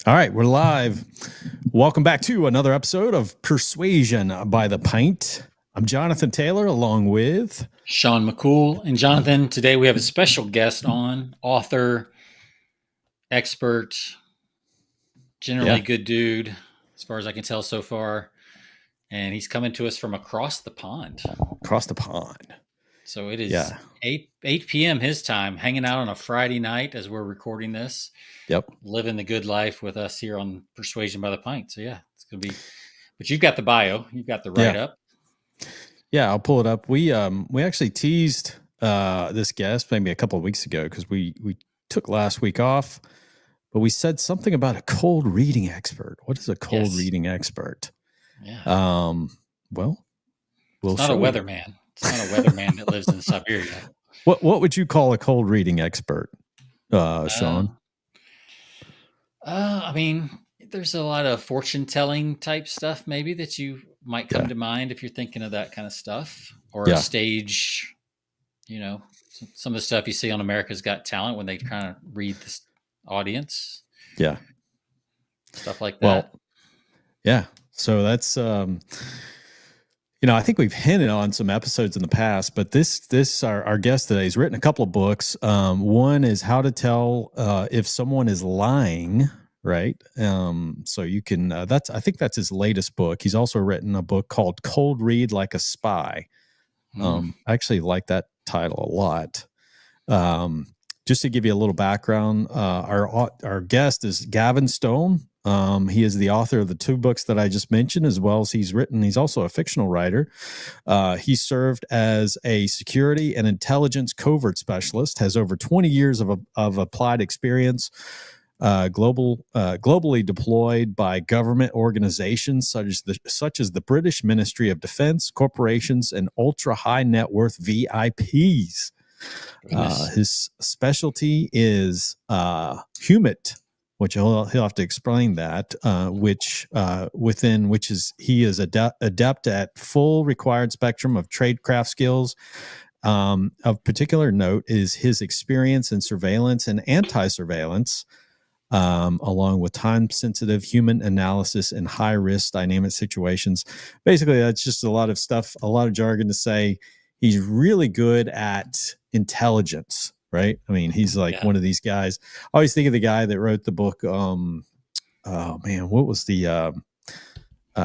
All right, we're live. Welcome back to another episode of Persuasion by the Pint. I'm Jonathan Taylor, along with Sean McCool. And Jonathan, today we have a special guest on, author, expert, generally good dude, as far as I can tell so far. And he's coming to us from across the pond. across the pond. So it is 8 p.m. his time, hanging out on a Friday night as we're recording this. Yep. Living the good life with us here on Persuasion by the Pint. So yeah, it's going to be, but you've got the bio, you've got the write-up. Yeah, I'll pull it up. We actually teased this guest maybe a couple of weeks ago because we took last week off, but we said something about a cold reading expert. What is a cold reading expert? Yeah. Well, it's not a weatherman. It's not a weatherman that lives in Siberia. What would you call a cold reading expert, Sean? I mean, there's a lot of fortune telling type stuff maybe that you might come to mind if you're thinking of that kind of stuff, or a stage, some of the stuff you see on America's Got Talent when they kind of read this audience. Yeah. Stuff like that. Well, yeah. So that's, I think we've hinted on some episodes in the past, but our guest today has written a couple of books. One is How to Tell if Someone is Lying, right? So you can, I think that's his latest book. He's also written a book called Cold Read Like a Spy. I actually like that title a lot. Just to give you a little background, our guest is Gavin Stone. He is the author of the two books that I just mentioned, as well as he's also a fictional writer. He served as a security and intelligence covert specialist, has over 20 years of applied experience, globally deployed by government organizations such as the British Ministry of Defense, corporations, and ultra high net worth VIPs. His specialty is HUMIT, which he'll have to explain that, which he is adept at full required spectrum of tradecraft skills. Of particular note is his experience in surveillance and anti-surveillance, along with time-sensitive human analysis in high-risk dynamic situations. Basically, that's just a lot of stuff, a lot of jargon to say. He's really good at intelligence, right? I mean, he's like one of these guys. I always think of the guy that wrote the book. Oh man, what was the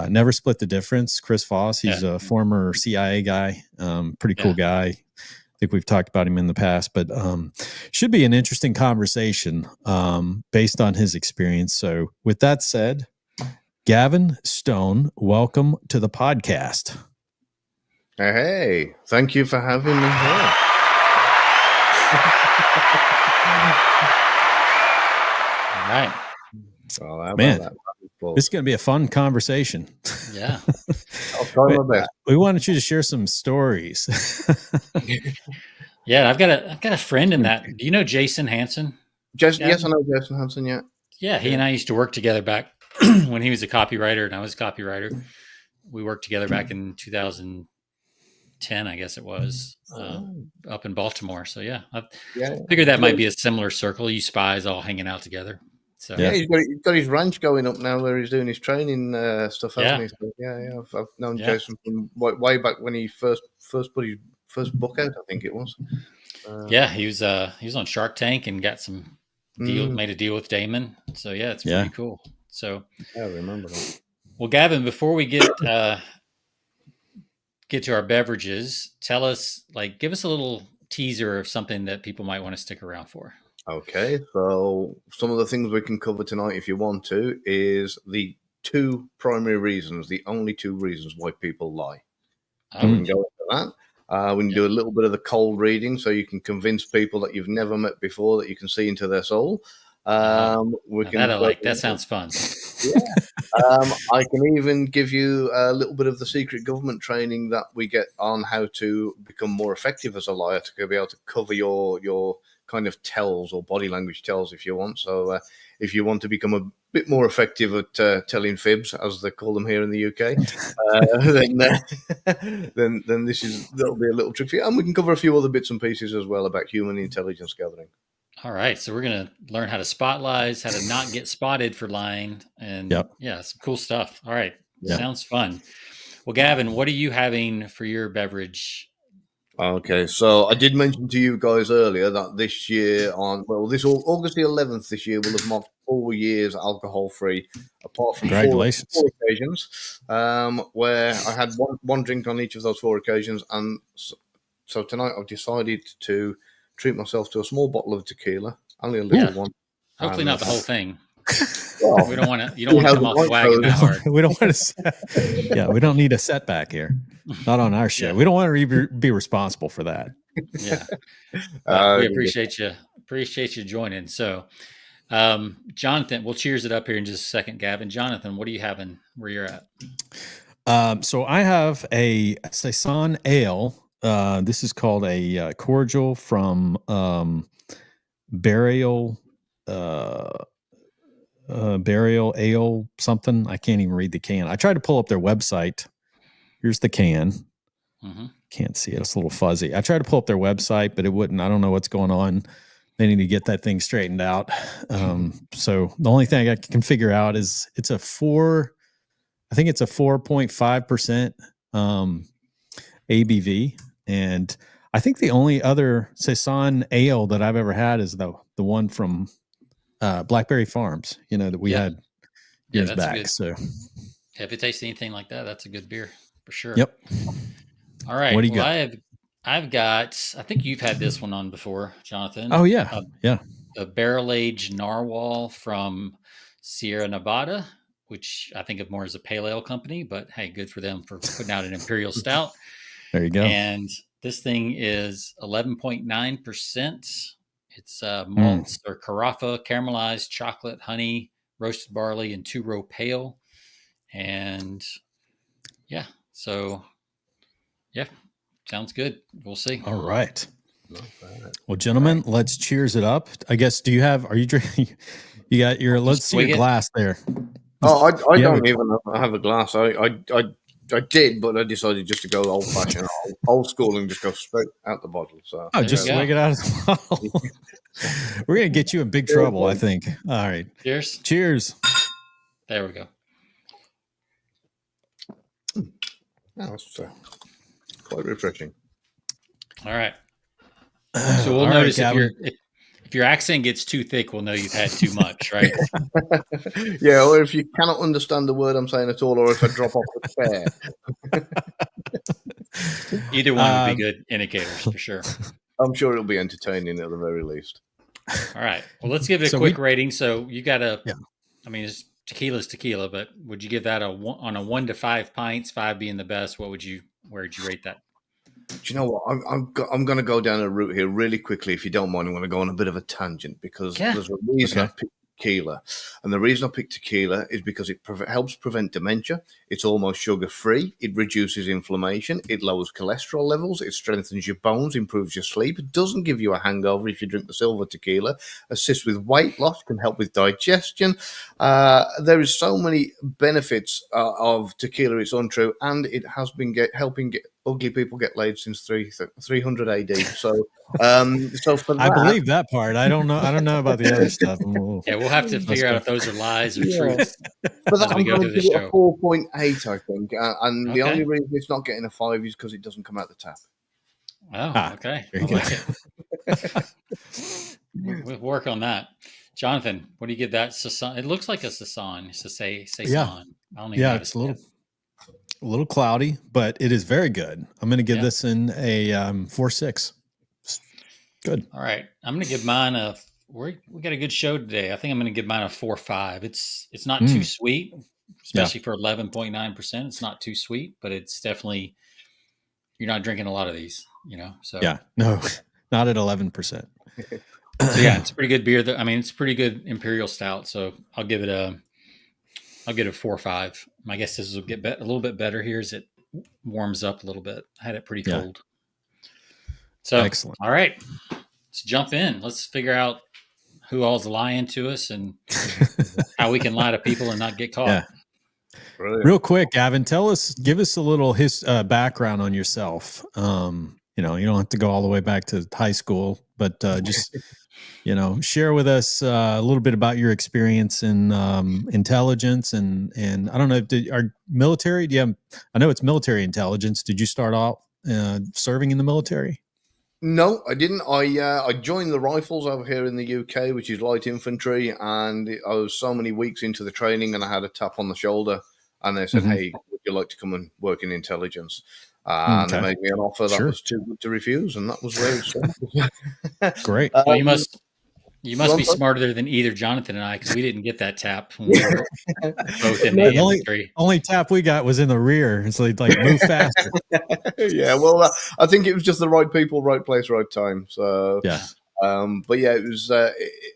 Never Split the Difference? Chris Voss. He's a former CIA guy. Pretty cool guy. I think we've talked about him in the past, but should be an interesting conversation based on his experience. So with that said, Gavin Stone, welcome to the podcast. Hey, thank you for having me here. All right. Man, this is going to be a fun conversation. Yeah. I'll try my best. We wanted you to share some stories. Yeah, I've got a friend in that. Do you know Jason Hansen? Yes, I know Jason Hansen, yeah. Yeah, he and I used to work together back when he was a copywriter and I was a copywriter. We worked together back in 2010, I guess it was, up in Baltimore. So yeah, I figured that might be a similar circle. You spies all hanging out together. So yeah, he's got his ranch going up now where he's doing his training stuff, hasn't he? So, yeah. I've known Jason from way back when he first put his first book out, I think it was. He was on Shark Tank and got some made a deal with Damon. So yeah, it's pretty cool. So I remember that. Well, Gavin, before we get to our beverages, tell us, give us a little teaser of something that people might want to stick around for. Okay, so some of the things we can cover tonight, if you want to, is the two primary reasons, the only two reasons why people lie. We can go into that. We can do a little bit of the cold reading, so you can convince people that you've never met before that you can see into their soul. That sounds fun. I can even give you a little bit of the secret government training that we get on how to become more effective as a liar, to be able to cover your kind of tells or body language tells if you want. So if you want to become a bit more effective at telling fibs, as they call them here in the UK, then that'll be a little trick for you. And we can cover a few other bits and pieces as well about human intelligence gathering. All right, so we're gonna learn how to spot lies, how to not get spotted for lying, and yeah, some cool stuff. All right, sounds fun. Well, Gavin, what are you having for your beverage? Okay, so I did mention to you guys earlier that this year this August the 11th this year will have marked 4 years alcohol free, apart from Congratulations. four occasions where I had one drink on each of those 4 occasions, and so tonight I've decided to treat myself to a small bottle of tequila, only a little one. Hopefully not the whole thing. Well, we don't want to. You don't want to come off the wagon that hard. We don't want to. Yeah, we don't need a setback here. Not on our show. Yeah. We don't want to be responsible for that. Yeah, we appreciate you. Appreciate you joining. So, Jonathan, we'll cheers it up here in just a second. Gavin, Jonathan, what are you having? Where you're at? So I have a Saison Ale. This is called a cordial from Burial Ale something. I can't even read the can. I tried to pull up their website. Here's the can. Mm-hmm. Can't see it. It's a little fuzzy. I tried to pull up their website, but it wouldn't. I don't know what's going on. They need to get that thing straightened out. So the only thing I can figure out is it's a 4.5% ABV. And I think the only other Saison ale that I've ever had is the one from Blackberry Farms, that we had years back. So if it tastes anything like that, that's a good beer for sure. Yep. All right. What do you got? I've got, I think you've had this one on before, Jonathan. Oh yeah. A barrel aged narwhal from Sierra Nevada, which I think of more as a pale ale company, but hey, good for them for putting out an imperial stout. There you go. And this thing is 11.9%. It's malts or carafa, caramelized chocolate, honey, roasted barley, and 2-row pale. And yeah, so yeah, sounds good. We'll see. All right. Well, gentlemen, let's cheers it up. I guess, are you drinking? You got let's see your glass there. Oh, I don't even have a glass. I did, but I decided just to go old fashioned, old school, and just go straight out the bottle. So just swig it out of the bottle. We're gonna get you in big trouble, I think. All right. Cheers. Cheers. There we go. That's quite refreshing. All right. So we'll notice if your accent gets too thick, we'll know you've had too much, right? Yeah, or if you cannot understand the word I'm saying at all, or if I drop off the chair. Either one would be good indicators for sure. I'm sure it'll be entertaining at the very least. All right. Well, let's give it a quick rating. So you got I mean, tequila's tequila, but would you give that on a 1 to 5 pints, 5 being the best? Where would you rate that? Do you know what? I'm going to go down a route here really quickly, if you don't mind. I'm going to go on a bit of a tangent because there's a reason I picked tequila. And the reason I picked tequila is because it helps prevent dementia. It's almost sugar-free. It reduces inflammation. It lowers cholesterol levels. It strengthens your bones, improves your sleep. It doesn't give you a hangover if you drink the silver tequila. Assists with weight loss, can help with digestion. There is so many benefits of tequila. It's untrue. And it has been helping ugly people get laid since 300 AD. So for that, I believe that part. I don't know about the other stuff. Yeah, we'll have to figure out if those are lies or truths. But I'm going to give it a 4.8, I think. And the only reason it's not getting a 5 is because it doesn't come out the tap. Oh, okay. I like it. We'll work on that. Jonathan, what do you give that? It looks like a Saison. Saison. Yeah. I don't even it's a little cloudy, but it is very good. I'm going to give this in a 4.6. Good. All right. I'm going to give mine we got a good show today. I think I'm going to give mine a 4.5. It's not too sweet, especially for 11.9%. It's not too sweet, but it's definitely, you're not drinking a lot of these, so. Yeah, no, not at 11%. So yeah, it's a pretty good beer. It's a pretty good imperial stout. So I'll give it a 4.5. My guess this will get a little bit better here as it warms up a little bit. I had it pretty cold. So excellent. All right, let's jump in. Let's figure out who all's lying to us and how we can lie to people and not get caught. Yeah. Real quick, Gavin, give us a little background on yourself. You don't have to go all the way back to high school, but just share with us a little bit about your experience in intelligence and I don't know, are military? I know it's military intelligence. Did you start off serving in the military? No, I didn't. I joined the Rifles over here in the UK, which is light infantry, and I was so many weeks into the training, and I had a tap on the shoulder, and they said, Mm-hmm. "Hey, would you like to come and work in intelligence?" And they Okay. made me an offer that Sure. was too good to refuse, and that was where it started. Great. Well, you must be Well, smarter than either Jonathan and I, because we didn't get that tap when we were both in the The infantry. only tap we got was in the rear. It's like move faster. yeah, well, I think it was just the right people, right place, right time. So, Yeah. but yeah, it was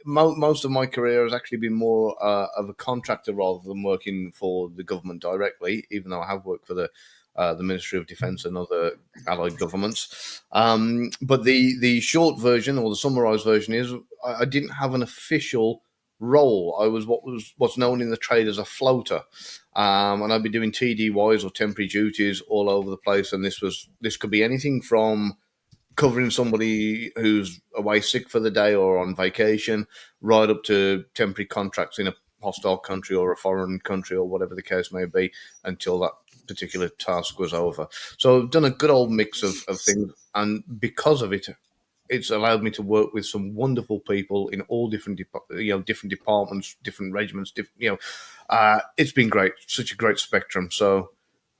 most of my career has actually been more of a contractor rather than working for the government directly. Even though I have worked for the Ministry of Defence and other allied governments. But the short version or the summarised version is I didn't have an official role. I was what's known in the trade as a floater. And I'd be doing TDYs or temporary duties all over the place. And this could be anything from covering somebody who's away sick for the day or on vacation, right up to temporary contracts in a hostile country or a foreign country or whatever the case may be until that particular task was over. So I've done a good old mix of things. And because of it, it's allowed me to work with some wonderful people in all different different departments, different regiments. It's been great, such a great spectrum. So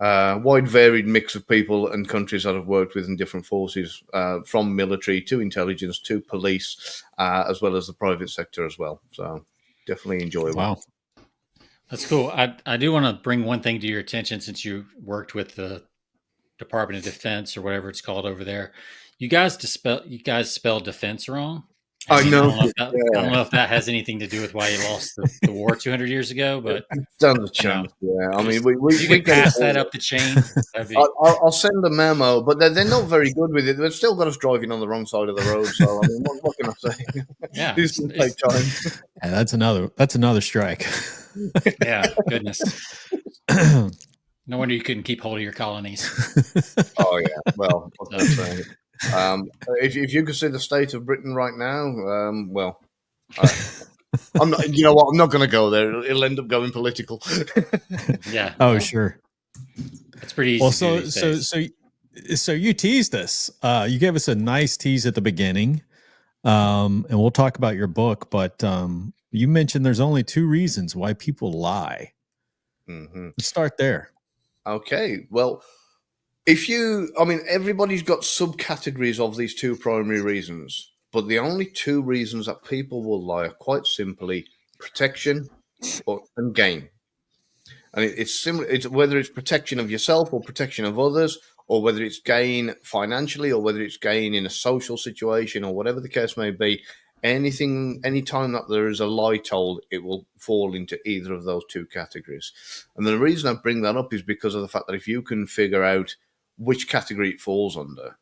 wide varied mix of people and countries that I've worked with in different forces, from military to intelligence to police, as well as the private sector as well. So definitely enjoyable. Wow. That's cool. I do want to bring one thing to your attention, since you worked with the Department of Defense or whatever it's called over there. You guys spell defense wrong. I And know. I don't know if that has anything to do with why you lost the war 200 years ago, but Stands a chance. Yeah, I mean, if you could pass that up the chain, that'd be. I'll send a memo, but they're not very good with it. They've still got us driving on the wrong side of the road. So I mean, what can I say? Yeah, This can take time. Yeah, that's another strike. Yeah, goodness. No wonder you couldn't keep hold of your colonies. Oh yeah. Well, what can I say? If you could see the state of Britain right now, I'm not. You know what? I'm not going to go there. It'll end up going political. Yeah. Oh, sure. It's pretty easy. Well, to do these days. so you teased us. You gave us a nice tease at the beginning, and we'll talk about your book. But you mentioned there's only two reasons why people lie. Mm-hmm. Let's start there. Okay. Well, everybody's got subcategories of these two primary reasons, but the only two reasons that people will lie are quite simply protection and gain. And it's similar. It's whether it's protection of yourself or protection of others, or whether it's gain financially, or whether it's gain in a social situation, or whatever the case may be. Anytime that there is a lie told, it will fall into either of those two categories. And the reason I bring that up is because of the fact that if you can figure out which category it falls under,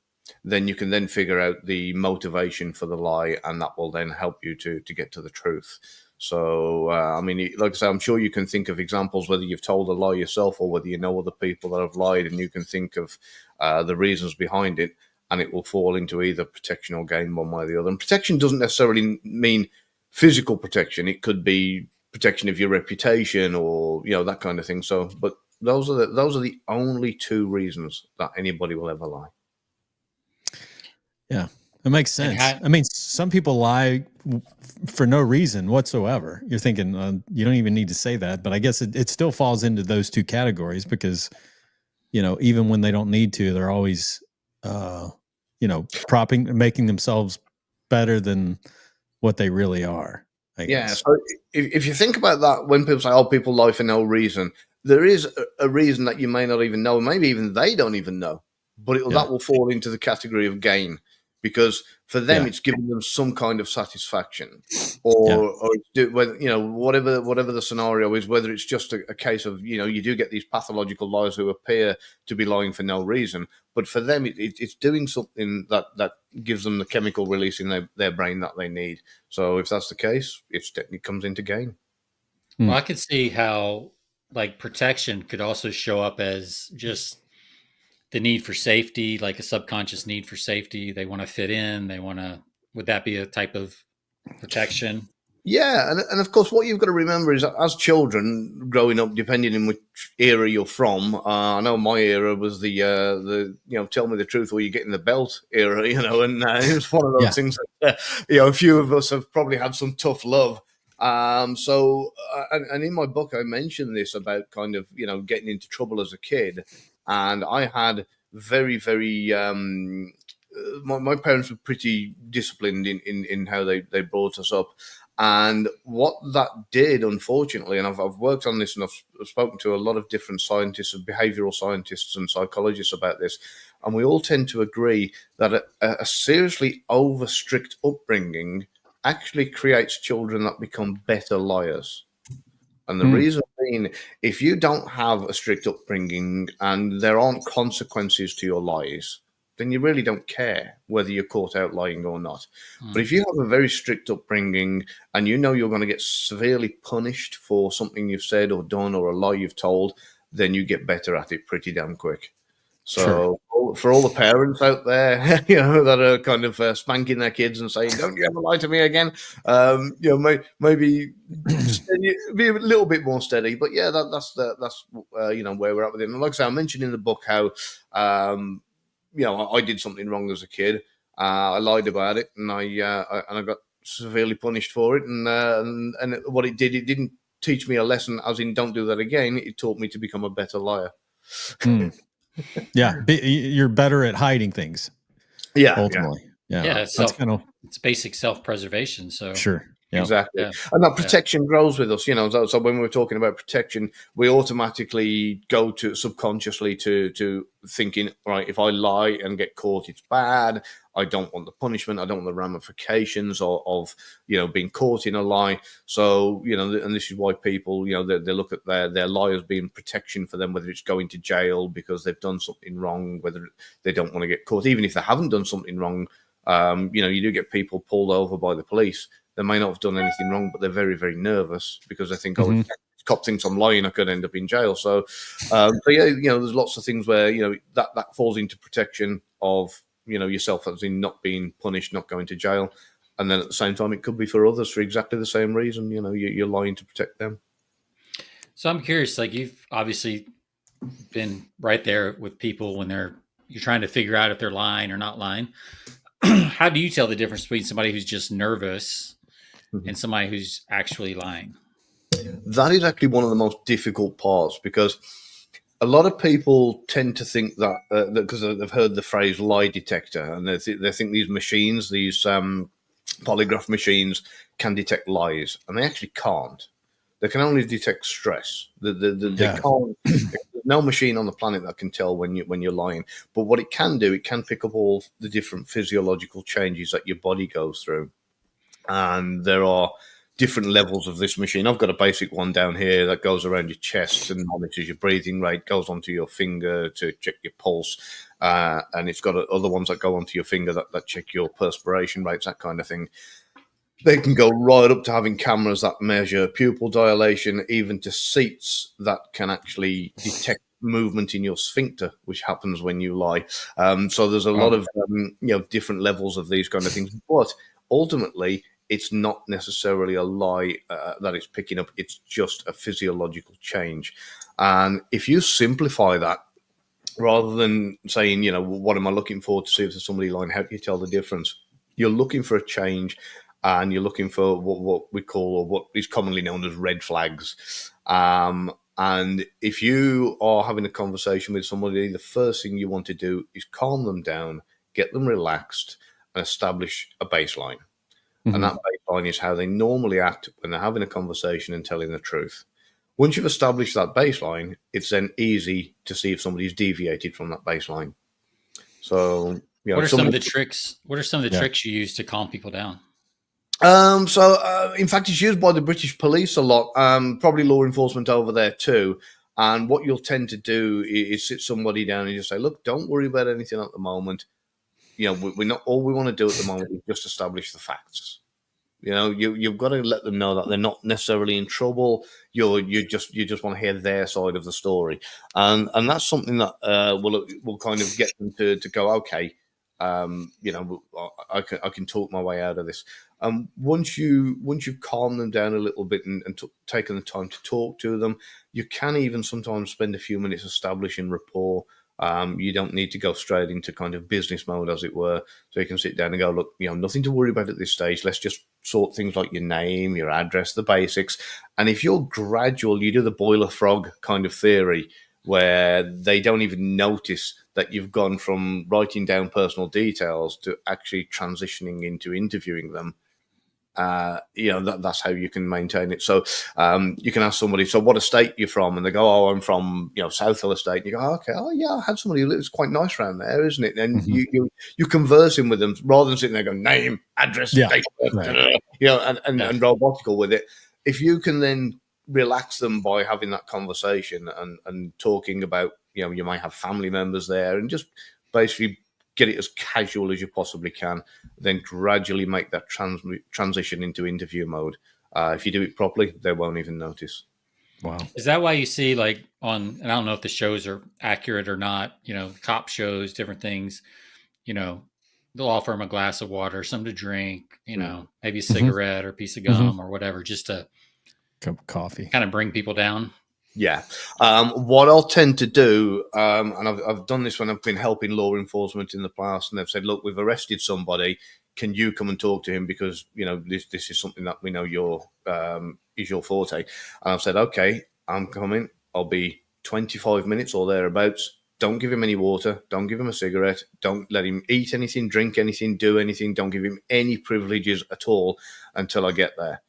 then you can then figure out the motivation for the lie, and that will then help you to get to the truth. So, like I say, I'm sure you can think of examples, whether you've told a lie yourself or whether you know other people that have lied, and you can think of the reasons behind it, and it will fall into either protection or gain, one way or the other. And protection doesn't necessarily mean physical protection. It could be protection of your reputation or, that kind of thing. So, but those are the only two reasons that anybody will ever lie. Yeah, it makes sense. I mean, some people lie for no reason whatsoever. You're thinking you don't even need to say that, but I guess it still falls into those two categories because, even when they don't need to, they're always, making themselves better than what they really are. I guess. So if you think about that, when people say, "Oh, people lie for no reason," there is a reason that you may not even know. Maybe even they don't even know, but that will fall into the category of gain, because for them it's giving them some kind of satisfaction, or whatever the scenario is. Whether it's just a case of you do get these pathological liars who appear to be lying for no reason, but for them it's doing something that gives them the chemical release in their brain that they need. So if that's the case, it comes into gain. Well, I could see how protection could also show up as just the need for safety, like a subconscious need for safety. They want to fit in. Would that be a type of protection. Yeah, and of course, what you've got to remember is that as children growing up, depending on which era you're from, I know my era was the tell me the truth or you're getting the belt era, and it was one of those things that a few of us have probably had some tough love. And in my book, I mentioned this about kind of getting into trouble as a kid, and I had very very. My parents were pretty disciplined in how they brought us up. And what that did, unfortunately, and I've worked on this and I've spoken to a lot of different scientists and behavioral scientists and psychologists about this, and we all tend to agree that a seriously over strict upbringing actually creates children that become better liars. And the reason being, if you don't have a strict upbringing and there aren't consequences to your lies, then you really don't care whether you're caught out lying or not. But if you have a very strict upbringing and you know you're going to get severely punished for something you've said or done or a lie you've told, then you get better at it pretty damn quick. So for all the parents out there, that are kind of spanking their kids and saying, "Don't you ever lie to me again," maybe be a little bit more steady. But yeah, that's where we're at with it. And like I say, I mentioned in the book how I did something wrong as a kid. I lied about it, and I got severely punished for it. And what it did, it didn't teach me a lesson, as in don't do that again. It taught me to become a better liar. Yeah, you're better at hiding things. Yeah, ultimately. Yeah, it's basic self-preservation. So sure. Yep. Exactly. Yeah. And that protection grows with us, So when we're talking about protection, we automatically go to subconsciously to thinking, right, if I lie and get caught, it's bad. I don't want the punishment. I don't want the ramifications of being caught in a lie. So, and this is why people, they look at their lie as being protection for them, whether it's going to jail because they've done something wrong, whether they don't want to get caught, even if they haven't done something wrong. You do get people pulled over by the police. They may not have done anything wrong, but they're very, very nervous because they think, if the cop thinks I'm lying, I could end up in jail. So there's lots of things where, that falls into protection of, yourself as in not being punished, not going to jail. And then at the same time, it could be for others for exactly the same reason, you're lying to protect them. So I'm curious, like you've obviously been right there with people when you're trying to figure out if they're lying or not lying. How do you tell the difference between somebody who's just nervous and somebody who's actually lying? That is actually one of the most difficult parts because a lot of people tend to think that because they've heard the phrase lie detector and they think these machines, these polygraph machines can detect lies, and they actually can't. They can only detect stress. They can't. There's no machine on the planet that can tell when you're lying. But what it can do, it can pick up all the different physiological changes that your body goes through. And there are different levels of this machine. I've got a basic one down here that goes around your chest and monitors your breathing rate, goes onto your finger to check your pulse. And it's got other ones that go onto your finger that check your perspiration rates, that kind of thing. They can go right up to having cameras that measure pupil dilation, even to seats that can actually detect movement in your sphincter, which happens when you lie. So there's a lot of different levels of these kind of things. But ultimately, it's not necessarily a lie that it's picking up. It's just a physiological change. And if you simplify that, rather than saying, what am I looking for to see if there's somebody lying, how do you tell the difference? You're looking for a change. And you're looking for what we call, or what is commonly known as red flags. And if you are having a conversation with somebody, the first thing you want to do is calm them down, get them relaxed, and establish a baseline. And that baseline is how they normally act when they're having a conversation and telling the truth. Once you've established that baseline, it's then easy to see if somebody's deviated from that baseline. So, what are some of the tricks? What are some of the tricks you use to calm people down? In fact, it's used by the British police a lot, probably law enforcement over there too. And what you'll tend to do is sit somebody down and just say, look, don't worry about anything at the moment. We're not, all we want to do at the moment is just establish the facts. You've got to let them know that they're not necessarily in trouble. You just want to hear their side of the story. And that's something that will kind of get them to go, okay, I can talk my way out of this. Once you've calmed them down a little bit and taken the time to talk to them, you can even sometimes spend a few minutes establishing rapport. You don't need to go straight into kind of business mode, as it were. So you can sit down and go, look, nothing to worry about at this stage. Let's just sort things like your name, your address, the basics. And if you're gradual, you do the boiler frog kind of theory, where they don't even notice that you've gone from writing down personal details to actually transitioning into interviewing them. That's how you can maintain it. So you can ask somebody, so what estate you're from? And they go, oh, I'm from South Hill Estate. And you go, oh, okay, oh yeah, I had somebody who lives quite nice around there, isn't it? And you conversing with them rather than sitting there going name, address, date, right. And robotical with it. If you can then relax them by having that conversation and talking about, you might have family members there, and just basically get it as casual as you possibly can, then gradually make that transition into interview mode. If you do it properly, they won't even notice. Wow. Is that why you see, like, and I don't know if the shows are accurate or not, cop shows, different things, they'll offer them a glass of water, something to drink, maybe a cigarette or a piece of gum or whatever, just to cup of coffee, kind of bring people down. Yeah. What I'll tend to do, and I've done this when I've been helping law enforcement in the past, and they've said, look, we've arrested somebody. Can you come and talk to him? Because, this is something that we know is your forte. And I've said, okay, I'm coming. I'll be 25 minutes or thereabouts. Don't give him any water. Don't give him a cigarette. Don't let him eat anything, drink anything, do anything. Don't give him any privileges at all until I get there.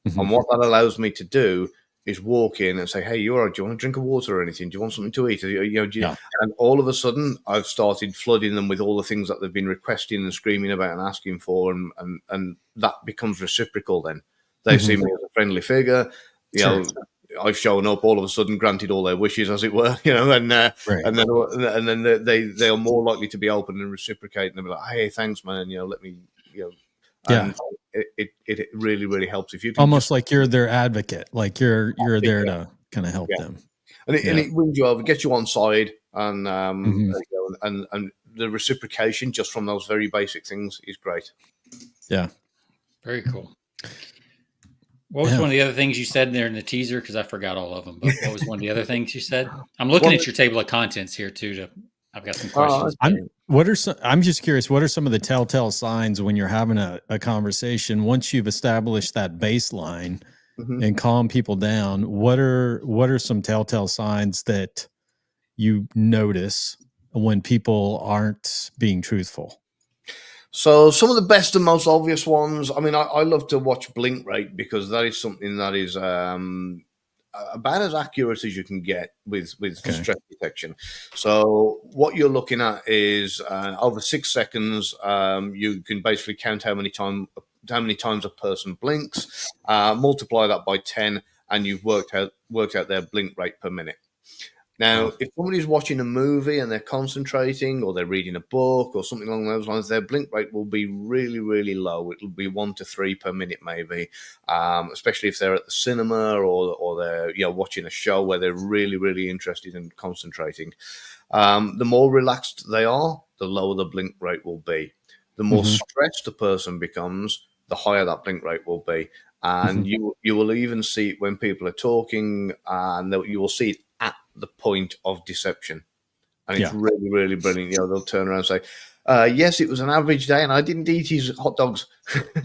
And what that allows me to do is walk in and say, hey, you're all right. Do you want a drink of water or anything? Do you want something to eat? And all of a sudden, I've started flooding them with all the things that they've been requesting and screaming about and asking for, and that becomes reciprocal then. They see me as a friendly figure. I've shown up all of a sudden, granted all their wishes, as it were, and then they are more likely to be open and reciprocate, and they'll be like, hey, thanks, man, let me, Yeah. It really, really helps if you can almost like you're their advocate, like you're there to kind of help them, and it wins you over, gets you on side, and and the reciprocation just from those very basic things is great. Yeah, very cool. What was one of the other things you said there in the teaser? Because I forgot all of them. But what was one of the other things you said? I'm looking at your table of contents here too. I've got some questions. I'm just curious, what are some of the telltale signs when you're having a conversation, once you've established that baseline and calm people down? What are some telltale signs that you notice when people aren't being truthful? So some of the best and most obvious ones, I mean, I love to watch blink rate, because that is something that is about as accurate as you can get with stress detection. So what you're looking at is over 6 seconds, you can basically count how many times a person blinks, multiply that by 10, and you've worked out their blink rate per minute. Now, if somebody's watching a movie and they're concentrating, or they're reading a book or something along those lines, their blink rate will be really, really low. It'll be 1 to 3 per minute, maybe, especially if they're at the cinema or they're watching a show where they're really, really interested in concentrating. The more relaxed they are, the lower the blink rate will be. The more stressed a person becomes, the higher that blink rate will be. And you will even see it when people are talking, and you will see it at the point of deception. And it's really, really brilliant. They'll turn around and say, yes, it was an average day and I didn't eat his hot dogs.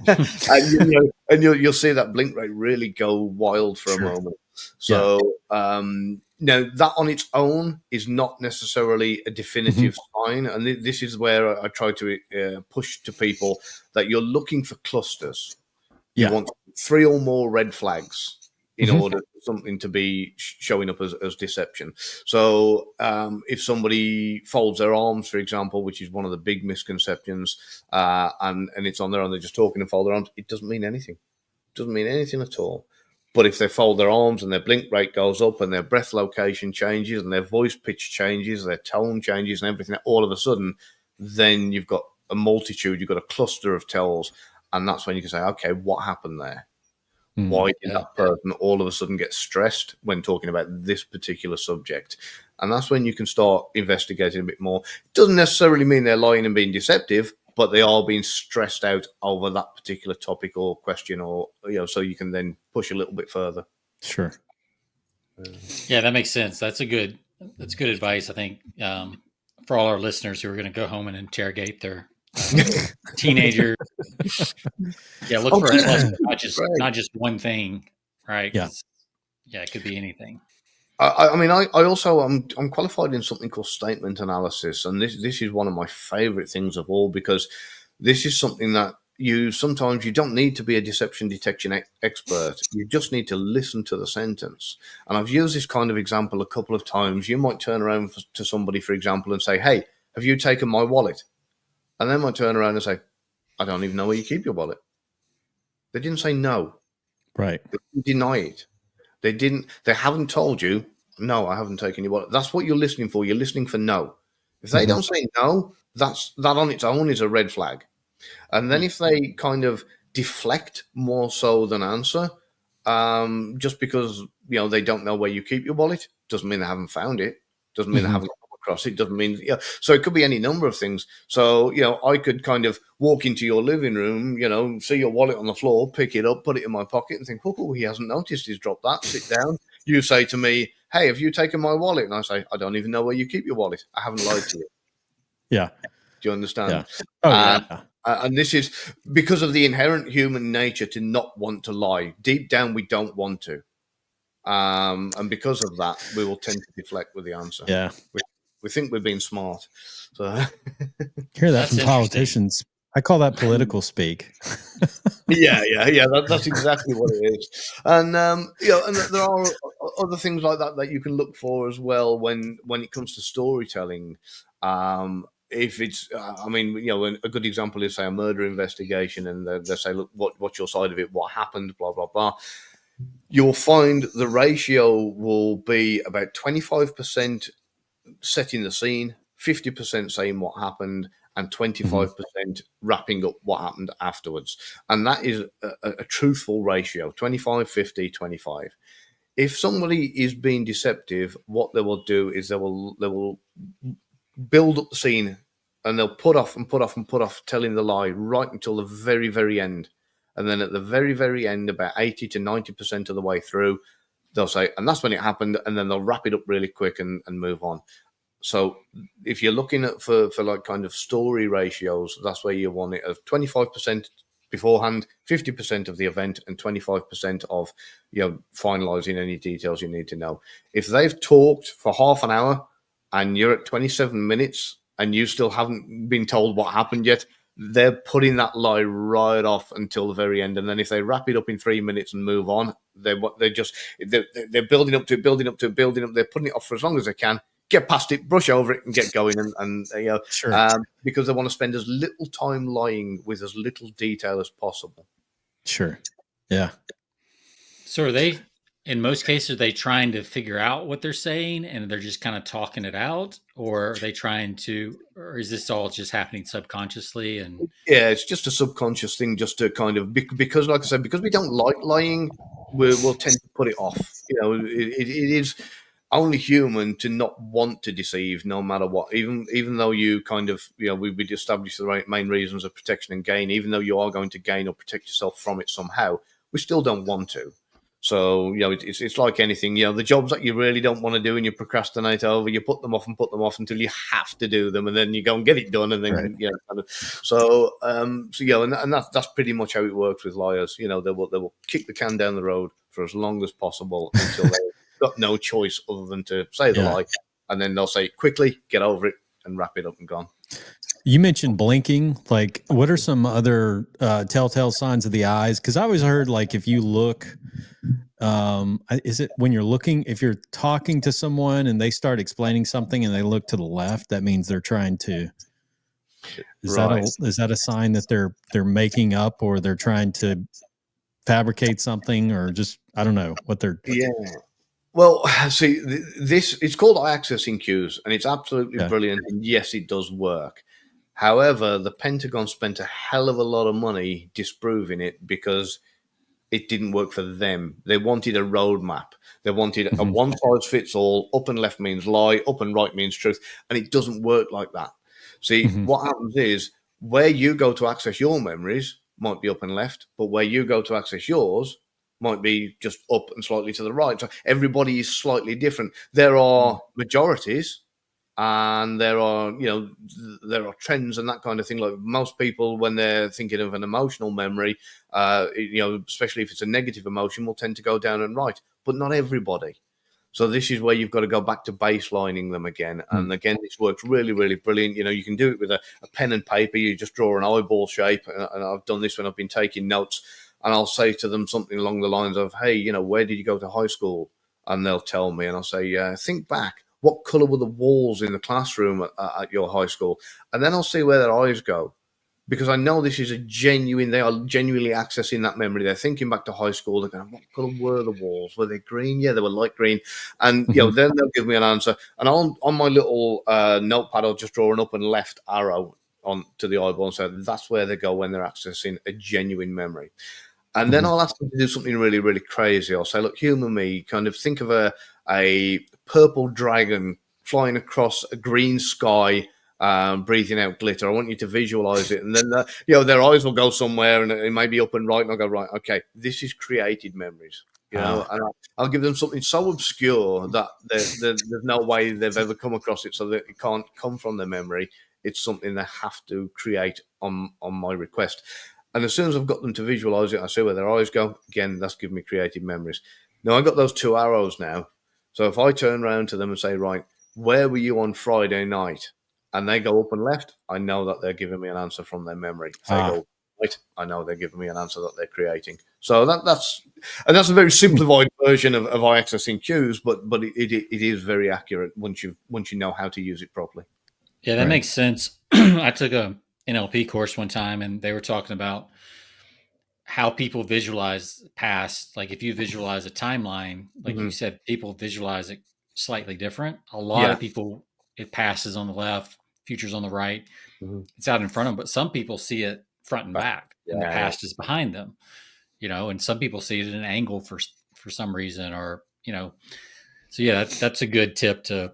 and you'll see that blink rate really go wild for a moment. So now that on its own is not necessarily a definitive sign. And this is where I try to push to people that you're looking for clusters. You want 3 or more red flags in order for something to be showing up as deception. So if somebody folds their arms, for example, which is one of the big misconceptions, and it's on there and they're just talking and fold their arms, it doesn't mean anything. It doesn't mean anything at all. But if they fold their arms and their blink rate goes up and their breath location changes and their voice pitch changes, their tone changes and everything, all of a sudden, then you've got a multitude, you've got a cluster of tells. And that's when you can say, okay, what happened there? Why did that person all of a sudden get stressed when talking about this particular subject? And that's when you can start investigating a bit more. It doesn't necessarily mean they're lying and being deceptive, but they are being stressed out over that particular topic or question, or so you can then push a little bit further. Sure. Yeah, that makes sense. That's good advice, I think, for all our listeners who are going to go home and interrogate their teenagers. Yeah, look for a cluster, not just one thing, right? Yeah. Yeah, it could be anything. I mean, I also I'm qualified in something called statement analysis, and this is one of my favorite things of all, because this is something that sometimes you don't need to be a deception detection expert. You just need to listen to the sentence. And I've used this kind of example a couple of times. You might turn around to somebody, for example, and say, "Hey, have you taken my wallet?" And they might turn around and say, "I don't even know where you keep your wallet." They didn't say no. Right. They didn't deny it. They haven't told you, "No, I haven't taken your wallet." That's what you're listening for. You're listening for no. If they don't say no, that on its own is a red flag. And then if they kind of deflect more so than answer, just because they don't know where you keep your wallet, doesn't mean they haven't found it. Doesn't mean they haven't come across it. Doesn't mean So it could be any number of things. So I could kind of walk into your living room, see your wallet on the floor, pick it up, put it in my pocket, and think, "Oh, he hasn't noticed. He's dropped that." Sit down. You say to me, "Hey, have you taken my wallet?" And I say, "I don't even know where you keep your wallet. I haven't lied to you." Yeah. Do you understand? Yeah. Oh, yeah. And this is because of the inherent human nature to not want to lie. Deep down, we don't want to. And because of that, we will tend to deflect with the answer. Yeah. We think we're being smart. So hear that from politicians. I call that political speak. Yeah. That's exactly what it is. And and there are other things like that you can look for as well when it comes to storytelling. If it's, a good example is, say, a murder investigation, and they say, "Look, what's your side of it? What happened? Blah blah blah." You'll find the ratio will be about 25% setting the scene, 50% saying what happened, and 25% wrapping up what happened afterwards. And that is a truthful ratio, 25, 50, 25. If somebody is being deceptive, what they will do is they will build up the scene, and they'll put off telling the lie right until the very, very end. And then at the very, very end, about 80 to 90% of the way through, they'll say, "And that's when it happened," and then they'll wrap it up really quick and move on. So if you're looking at for like kind of story ratios, that's where you want it of 25% beforehand, 50% of the event, and 25% of finalizing any details you need to know. If they've talked for half an hour and you're at 27 minutes and you still haven't been told what happened yet, they're putting that lie right off until the very end. And then if they wrap it up in 3 minutes and move on, they're building up to it. They're putting it off for as long as they can. Get past it, brush over it, and get going. And Sure. Because they want to spend as little time lying with as little detail as possible. Sure. Yeah. So are they, in most cases, are they trying to figure out what they're saying and they're just kind of talking it out? Or are they or is this all just happening subconsciously? And yeah, it's just a subconscious thing, just to kind of, because like I said, because we don't like lying, we'll tend to put it off. It is only human to not want to deceive, no matter what. Even though you kind of, we'd established the main reasons of protection and gain. Even though you are going to gain or protect yourself from it somehow, we still don't want to. So it's like anything. The jobs that you really don't want to do and you procrastinate over, you put them off until you have to do them, and then you go and get it done, and then and that's pretty much how it works with liars. They will kick the can down the road for as long as possible until they got no choice other than to say the lie, and then they'll say, "Quickly, get over it and wrap it up and gone." You mentioned blinking. Like, what are some other telltale signs of the eyes? Because I always heard, like, if you look, is it when you're looking, if you're talking to someone and they start explaining something and they look to the left, that means they're trying to. Is that a sign that they're making up, or they're trying to fabricate something, or just, I don't know what they're. Yeah. Well, see, it's called eye accessing cues, and it's absolutely brilliant. And yes, it does work. However, the Pentagon spent a hell of a lot of money disproving it because it didn't work for them. They wanted a roadmap. They wanted a one-size-fits-all. Up and left means lie. Up and right means truth. And it doesn't work like that. See, what happens is Where you go to access your memories might be up and left, but where you go to access yours might be just up and slightly to the right. So everybody is slightly different. There are majorities, and there are, there are trends and that kind of thing. Like most people, when they're thinking of an emotional memory, especially if it's a negative emotion, will tend to go down and right, but not everybody. So this is where you've got to go back to baselining them again. And again, this works really, really brilliant. You can do it with a pen and paper. You just draw an eyeball shape. And I've done this when I've been taking notes. And I'll say to them something along the lines of, hey, where did you go to high school? And they'll tell me. And I'll say, think back. What colour were the walls in the classroom at your high school? And then I'll see where their eyes go. Because I know this is they are genuinely accessing that memory. They're thinking back to high school. They're going, what colour were the walls? Were they green? Yeah, they were light green. And, then they'll give me an answer. And on my little notepad, I'll just draw an up and left arrow on to the eyeball and say, that's where they go when they're accessing a genuine memory. And then I'll ask them to do something really, really crazy. I'll say, look, humour me. Kind of think of a purple dragon flying across a green sky, breathing out glitter. I want you to visualize it. And then, their eyes will go somewhere and it may be up and right. And I'll go, right, okay, this is created memories. And I'll give them something so obscure that there's no way they've ever come across it, so that it can't come from their memory. It's something they have to create on my request. And as soon as I've got them to visualize it, I see where their eyes go. Again, that's giving me creative memories. Now, I've got those two arrows now. So if I turn around to them and say, right, where were you on Friday night? And they go up and left, I know that they're giving me an answer from their memory. If they go right, I know they're giving me an answer that they're creating. So that's a very simplified version of eye accessing cues, but it is very accurate once you know how to use it properly. Yeah, that makes sense. I took a NLP course one time, and they were talking about how people visualize past. Like if you visualize a timeline, like you said, people visualize it slightly different. A lot of people, it passes on the left, future's on the right. It's out in front of them, but some people see it front and back, and the past is behind them. And some people see it at an angle for some reason, or So yeah, that's a good tip to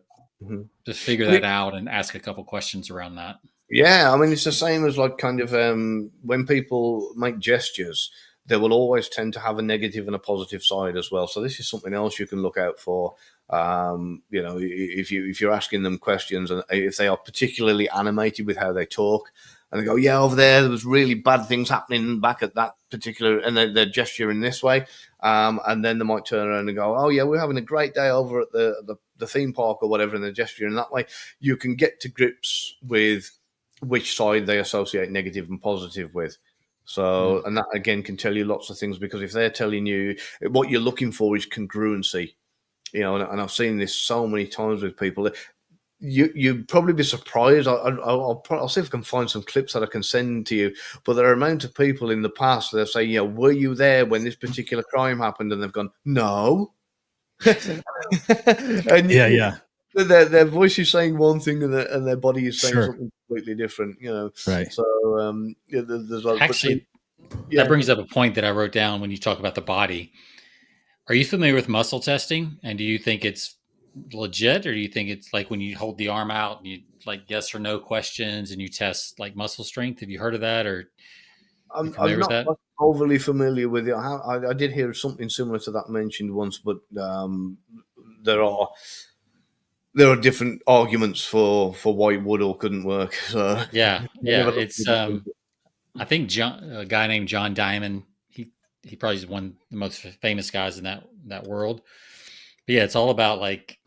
figure that out and ask a couple questions around that. Yeah, I mean, it's the same as like kind of when people make gestures, they will always tend to have a negative and a positive side as well. So this is something else you can look out for. If you're asking them questions, and if they are particularly animated with how they talk, and they go, yeah, over there was really bad things happening back at that particular, and they're gesturing this way, and then they might turn around and go, oh yeah, we're having a great day over at the theme park or whatever, and they're gesturing that way. You can get to grips with which side they associate negative and positive with. So, and that again can tell you lots of things, because if they're telling you what you're looking for is congruency, and I've seen this so many times with people. You'd probably be surprised. I'll see if I can find some clips that I can send to you. But there are amount of people in the past that say, were you there when this particular crime happened? And they've gone, no. And their voice is saying one thing, and their body is saying something completely different. Right. So there's actually that brings up a point that I wrote down when you talk about the body. Are you familiar with muscle testing? And do you think it's legit, or do you think it's like when you hold the arm out and you like yes or no questions and you test like muscle strength? Have you heard of that, or I'm not overly familiar with it. I did hear something similar to that mentioned once, but there are different arguments for why it would or couldn't work. So it's I think a guy named John Diamond. He probably is one of the most famous guys in that world. But yeah, it's all about like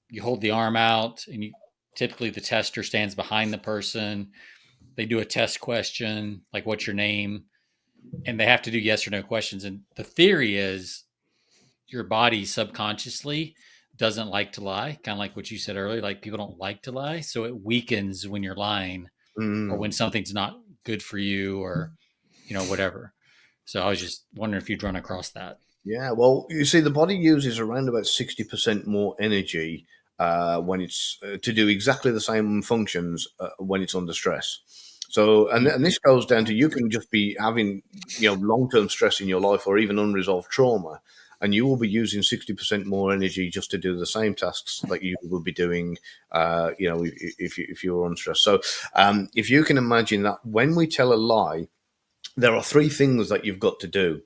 you hold the arm out, and typically the tester stands behind the person. They do a test question, like what's your name? And they have to do yes or no questions. And the theory is your body subconsciously doesn't like to lie, kind of like what you said earlier. Like people don't like to lie. So it weakens when you're lying or when something's not good for you, or, whatever. So I was just wondering if you'd run across that. Yeah, well, you see, the body uses around about 60% more energy when it's to do exactly the same functions when it's under stress. So, and this goes down to, you can just be having, long-term stress in your life, or even unresolved trauma, and you will be using 60% more energy just to do the same tasks that you would be doing, if you're unstressed. So if you can imagine that when we tell a lie, there are three things that you've got to do.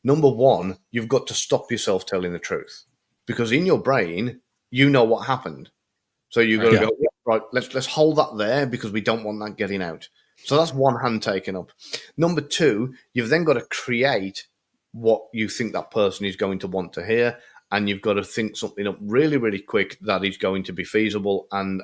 Number one, you've got to stop yourself telling the truth, because in your brain, you know what happened. So you've got to go, right, let's hold that there because we don't want that getting out. So that's one hand taken up. Number two, you've then got to create what you think that person is going to want to hear. And you've got to think something up really, really quick that is going to be feasible and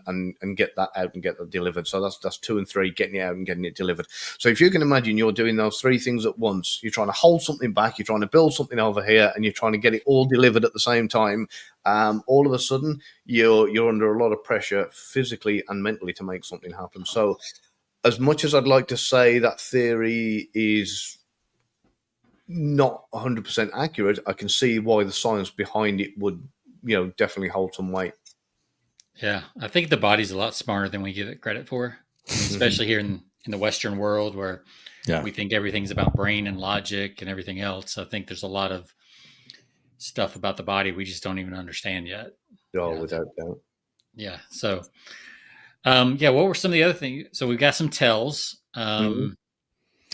get that out and get that delivered. So that's 2 and 3, getting it out and getting it delivered. So if you can imagine you're doing those three things at once, you're trying to hold something back, you're trying to build something over here, and you're trying to get it all delivered at the same time, all of a sudden you're under a lot of pressure physically and mentally to make something happen. So as much as I'd like to say that theory is not 100% accurate, I can see why the science behind it would, definitely hold some weight. Yeah, I think the body's a lot smarter than we give it credit for, especially here in the Western world where we think everything's about brain and logic and everything else. I think there's a lot of stuff about the body we just don't even understand yet. Oh, without doubt. Yeah. So, what were some of the other things? So we've got some tells.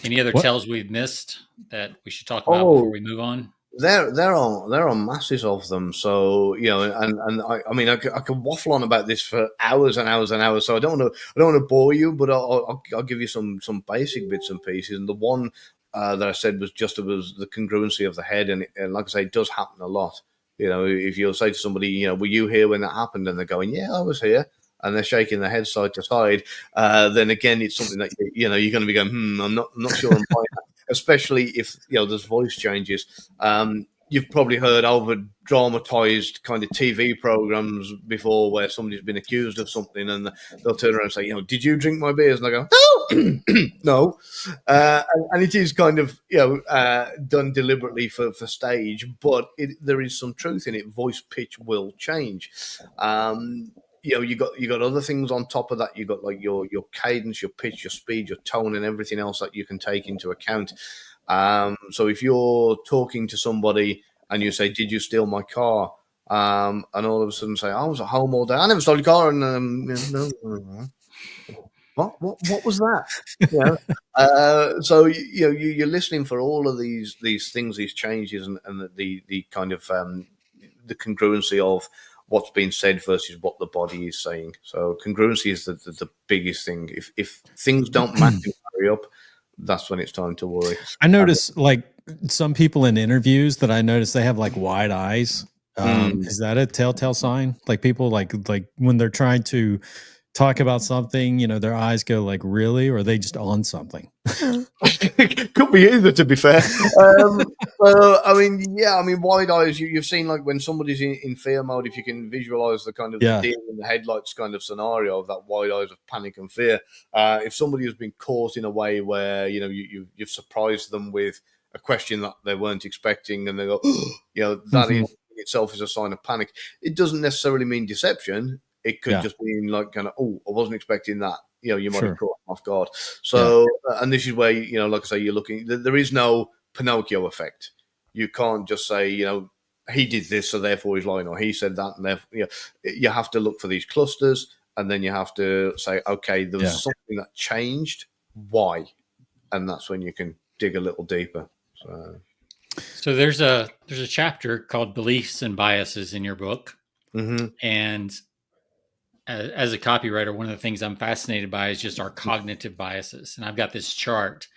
Any other tells we've missed that we should talk about before we move on? There are masses of them. So and I could waffle on about this for hours and hours and hours. So I don't want to bore you, but I'll give you some basic bits and pieces. And the one that I said was the congruency of the head, and like I say, it does happen a lot. If you'll say to somebody, were you here when that happened, and they're going, yeah, I was here, and they're shaking their head side to side, then again, it's something that you're going to be going, I'm not sure I'm buying that. Especially if there's voice changes. You've probably heard over dramatized kind of TV programs before where somebody's been accused of something, and they'll turn around and say, did you drink my beers? And I go, no, no. And it is kind of done deliberately for stage, but there is some truth in it. Voice pitch will change. You got other things on top of that. You got like your cadence, your pitch, your speed, your tone, and everything else that you can take into account. So if you're talking to somebody and you say, "Did you steal my car?" And all of a sudden say, "I was at home all day. I never stole your car." And no. What was that? So you're listening for all of these things, these changes, and the kind of the congruency of what's being said versus what the body is saying. So congruency is the biggest thing. If things don't match and hurry up, that's when it's time to worry. I notice like some people in interviews that I notice they have like wide eyes. Is that a telltale sign? Like people like when they're trying to talk about something, their eyes go like, really, or are they just on something? Could be either, to be fair. Wide eyes, you've seen like when somebody's in fear mode, if you can visualize the kind of the deer in the headlights kind of scenario of that wide eyes of panic and fear. If somebody has been caught in a way where, you've surprised them with a question that they weren't expecting and they go, that in itself is a sign of panic. It doesn't necessarily mean deception. It could just mean like kind of, I wasn't expecting that. You might have caught them off guard. So, and this is where, like I say, you're looking, there is no Pinocchio effect. You can't just say, he did this, so therefore he's lying, or he said that, and therefore, you have to look for these clusters, and then you have to say, okay, there was something that changed. Why? And that's when you can dig a little deeper. So there's a chapter called Beliefs and Biases in your book. And as a copywriter, one of the things I'm fascinated by is just our cognitive biases. And I've got this chart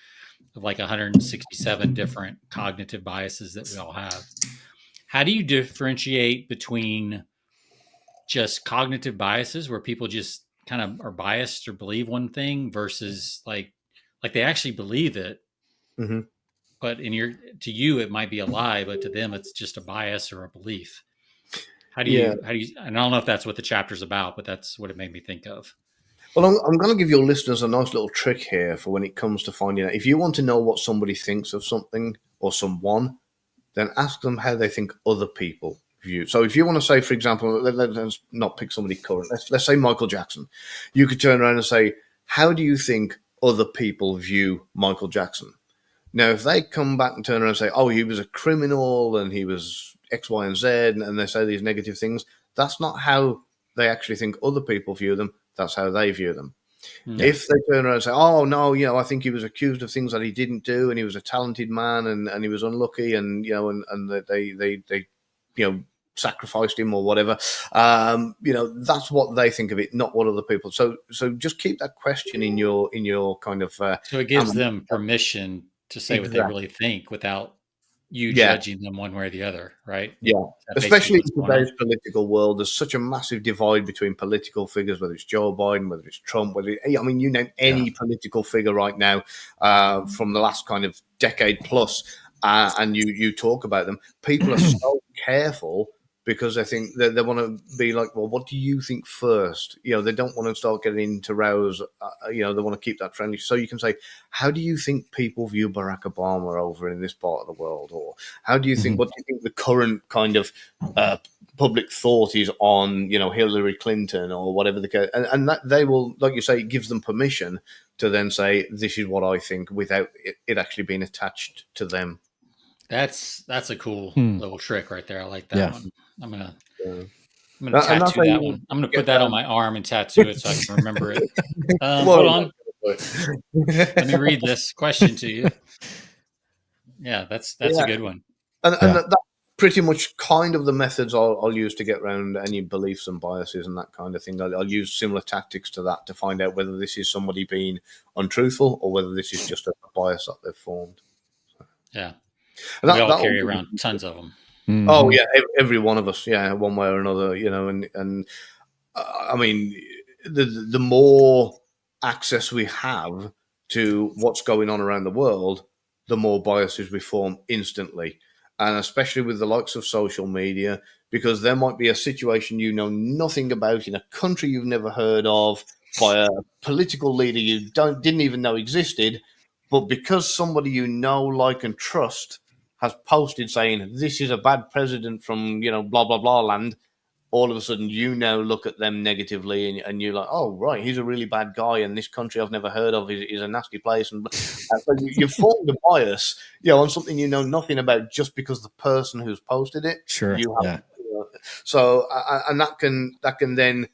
of like 167 different cognitive biases that we all have. How do you differentiate between just cognitive biases where people just kind of are biased or believe one thing versus like they actually believe it, but to you it might be a lie, but to them it's just a bias or a belief? How do you, and I don't know if that's what the chapter's about, but that's what it made me think of. Well, I'm going to give your listeners a nice little trick here for when it comes to finding out. If you want to know what somebody thinks of something or someone, then ask them how they think other people view. So if you want to say, for example, let's not pick somebody current. Let's say Michael Jackson. You could turn around and say, how do you think other people view Michael Jackson? Now, if they come back and turn around and say, oh, he was a criminal and he was X, Y, and Z, and they say these negative things. That's not how they actually think other people view them. That's how they view them. Yeah. If they turn around and say, "Oh no, I think he was accused of things that he didn't do, and he was a talented man, and he was unlucky, and they sacrificed him or whatever," that's what they think of it, not what other people. So just keep that question in your kind of. So it gives them permission to say what they really think without you judging them one way or the other, right? Yeah, especially in today's political world, there's such a massive divide between political figures, whether it's Joe Biden, whether it's Trump, you name any political figure right now from the last kind of decade plus, and you talk about them. People are so careful because they think they want to be like, well, what do you think first? They don't want to start getting into rows. They want to keep that friendly. So you can say, how do you think people view Barack Obama over in this part of the world? Or how do you think, what do you think the current kind of public thought is on, Hillary Clinton or whatever the case? And that they will, like you say, it gives them permission to then say, this is what I think without it actually being attached to them. That's a cool little trick right there. I like that one. I'm gonna tattoo that one. I'm gonna put that on my arm and tattoo it so I can remember it. Hold on. Let me read this question to you. Yeah, that's a good one. And that's pretty much kind of the methods I'll use to get around any beliefs and biases and that kind of thing. I'll use similar tactics to that to find out whether this is somebody being untruthful or whether this is just a bias that they've formed. Yeah. And we all carry around tons of them. Mm-hmm. Oh yeah, every one of us, one way or another, and I mean, the more access we have to what's going on around the world, the more biases we form instantly, and especially with the likes of social media, because there might be a situation you know nothing about in a country you've never heard of by a political leader you didn't even know existed, but because somebody you know, like, and trust has posted saying this is a bad president from blah blah blah land, all of a sudden look at them negatively and you're like, oh right, he's a really bad guy and this country I've never heard of is a nasty place, and so you formed a bias on something you know nothing about just because the person who's posted it. Sure. So and that can then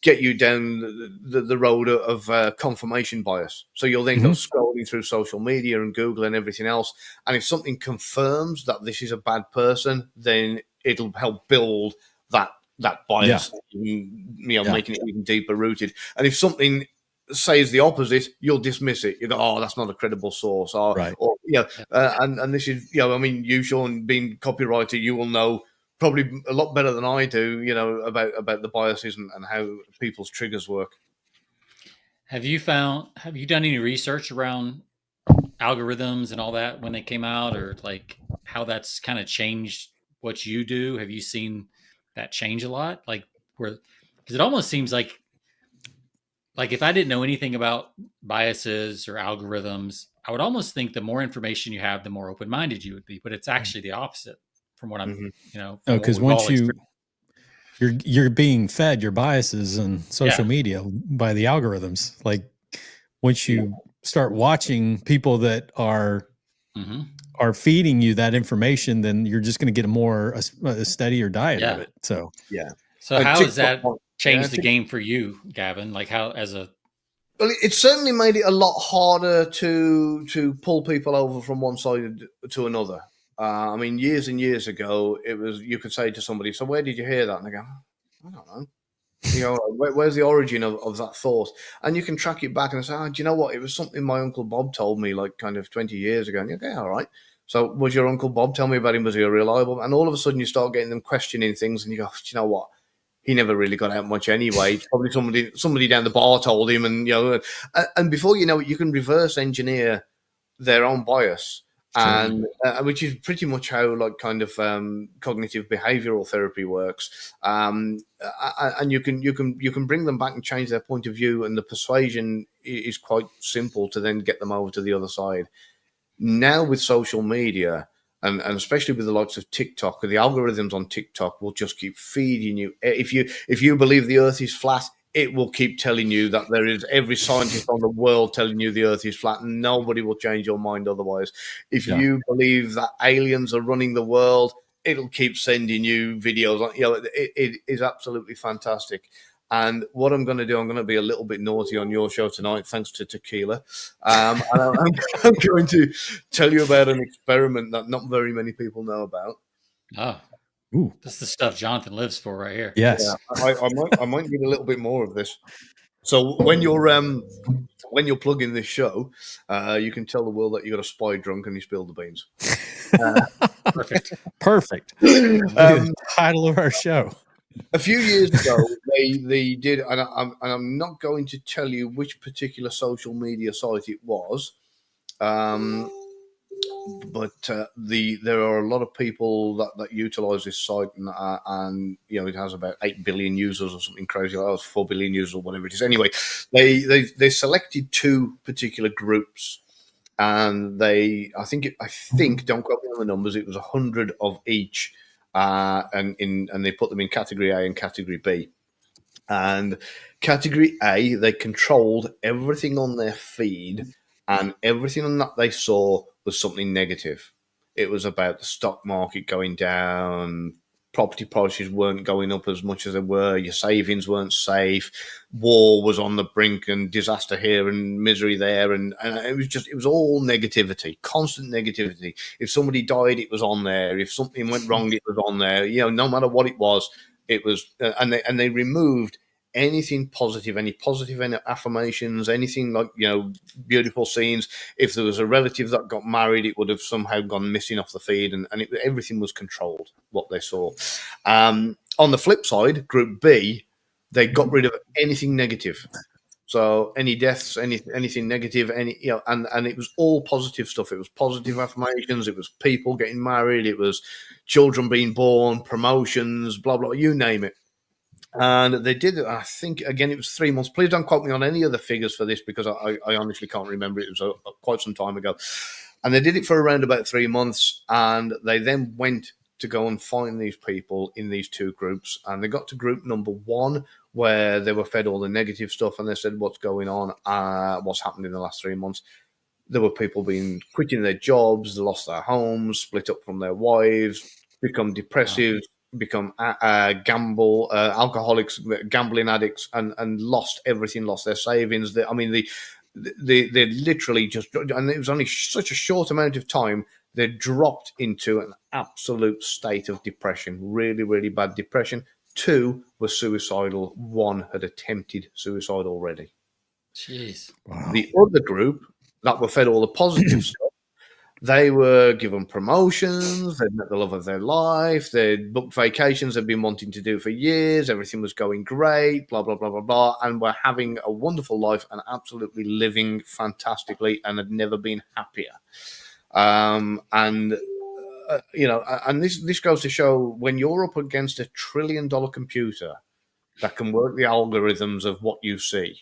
get you down the road of confirmation bias. So you'll then go scrolling through social media and Google and everything else. And if something confirms that this is a bad person, then it'll help build that bias, making it even deeper rooted. And if something says the opposite, you'll dismiss it. You go, oh, that's not a credible source. And this is, you, Sean, being copywriter, you will know probably a lot better than I do, about the biases and how people's triggers work. Have you done any research around algorithms and all that when they came out, or like how that's kind of changed what you do? Have you seen that change a lot? Because it almost seems like if I didn't know anything about biases or algorithms, I would almost think the more information you have, the more open-minded you would be, but it's actually the opposite. From what I'm, because once you're being fed your biases on social media by the algorithms. Like once you start watching people that are feeding you that information, then you're just going to get a steadier diet of it. So So how has that changed the game for you, Gavin? Like how Well, it certainly made it a lot harder to pull people over from one side to another. Years and years ago, it was, you could say to somebody, so where did you hear that? And they go, I don't know. Where's the origin of that thought? And you can track it back and say, do you know what? It was something my Uncle Bob told me like kind of 20 years ago. And you go, all right. So was your Uncle Bob? Tell me about him. Was he a reliable? And all of a sudden you start getting them questioning things and you go, do you know what? He never really got out much anyway. Probably somebody down the bar told him. And before you know it, you can reverse engineer their own bias. And which is pretty much how cognitive behavioral therapy works, and you can bring them back and change their point of view, and the persuasion is quite simple to then get them over to the other side. Now with social media, and especially with the likes of TikTok, the algorithms on TikTok will just keep feeding you. If you believe the Earth is flat, it will keep telling you that there is every scientist on the world telling you the Earth is flat, and nobody will change your mind otherwise. If you believe that aliens are running the world, it'll keep sending you videos. You know, it is absolutely fantastic. And what I'm going to do, I'm going to be a little bit naughty on your show tonight, thanks to tequila. And I'm going to tell you about an experiment that not very many people know about. Oh, Ooh. this is the stuff Jonathan lives for right here. Yes. Yeah, I might need a little bit more of this. So when you're plugging this show, you can tell the world that you got a spy drunk and you spilled the beans. Perfect. Perfect. Title of our show. A few years ago, they did, and I'm not going to tell you which particular social media site it was, but there are a lot of people that utilize this site, and you know, it has about 8 billion users or something crazy. Like 4 billion users or whatever it is. Anyway, they selected two particular groups, and I think don't quote me on the numbers. It was 100 of each, and they put them in category A and category B. And category A, they controlled everything on their feed, and everything that they saw was something negative. It was about the stock market going down, property prices weren't going up as much as they were, your savings weren't safe, war was on the brink, and disaster here and misery there, and it was all negativity, constant negativity. If somebody died, it was on there. If something went wrong, it was on there. You know, no matter what it was, it was, and they removed anything positive, any positive affirmations, anything like, you know, beautiful scenes. If there was a relative that got married, it would have somehow gone missing off the feed, and everything was controlled, what they saw. On the flip side, Group B, they got rid of anything negative. So any deaths, anything negative, you know, and it was all positive stuff. It was positive affirmations. It was people getting married. It was children being born, promotions, blah blah. You name it. And they did it. I think again, it was 3 months. Please don't quote me on any of the figures for this, because I honestly can't remember. It was quite some time ago. And they did it for around about 3 months, and they then went to go and find these people in these two groups. And they got to group number one, where they were fed all the negative stuff, and they said, "What's going on? What's happened in the last 3 months?" There were people quitting their jobs, lost their homes, split up from their wives, become depressive, become alcoholics, gambling addicts, and lost everything, lost their savings. They literally just, and it was only such a short amount of time, they dropped into an absolute state of depression, really, really bad depression. 2 were suicidal. 1 had attempted suicide already. Jeez. Wow. The other group that were fed all the positive stuff, they were given promotions, they'd met the love of their life, they'd booked vacations they'd been wanting to do for years, everything was going great, blah, blah, blah, blah, blah, and were having a wonderful life and absolutely living fantastically, and had never been happier. You know, and this goes to show, when you're up against $1 trillion computer that can work the algorithms of what you see,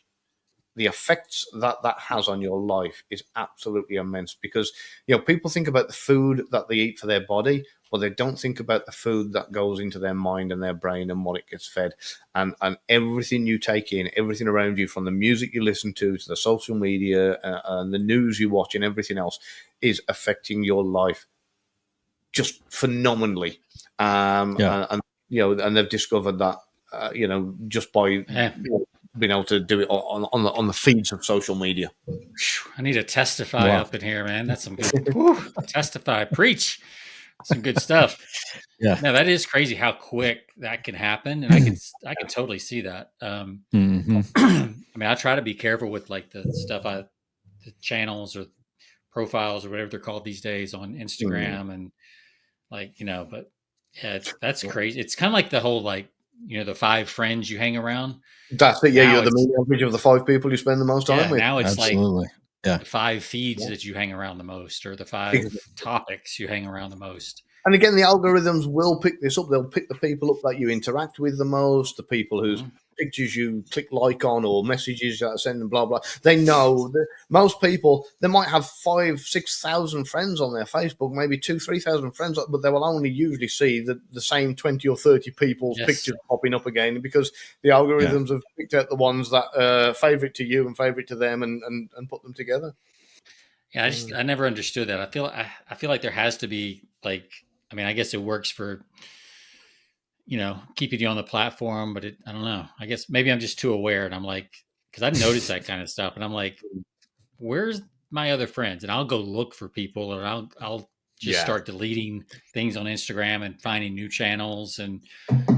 the effects that has on your life is absolutely immense. Because, you know, people think about the food that they eat for their body, but they don't think about the food that goes into their mind and their brain and what it gets fed. And everything you take in, everything around you, from the music you listen to the social media and the news you watch and everything else, is affecting your life just phenomenally. And you know, and they've discovered that, you know, just by you know, being able to do it on the feeds of social media. I need to testify up in here, man. That's some good testify, preach, some good stuff. Yeah, no, that is crazy how quick that can happen, and I can totally see that. I mean, I try to be careful with like the stuff, the channels or profiles or whatever they're called these days on Instagram, and like, you know, but yeah, that's crazy. It's kind of like the whole, like, you know, the 5 friends you hang around. That's it. Yeah, you're the mean average of the 5 people you spend the most time with. Now it's absolutely. Like the 5 feeds that you hang around the most, or the 5 topics you hang around the most. And again, the algorithms will pick this up. They'll pick the people up that you interact with the most, the people whose pictures you click like on, or messages that are sending, blah, blah. They know that most people, they might have 5,000-6,000 friends on their Facebook, maybe 2,000-3,000 friends, but they will only usually see the same 20 or 30 people's pictures popping up again, because the algorithms have picked out the ones that favorite to you and favorite to them, and put them together. Yeah, I never understood that. I feel like there has to be like I mean, I guess it works for, keeping you on the platform, but I don't know. I guess maybe I'm just too aware, and I'm like, because I notice that kind of stuff, and I'm like, where's my other friends? And I'll go look for people, or I'll just start deleting things on Instagram and finding new channels.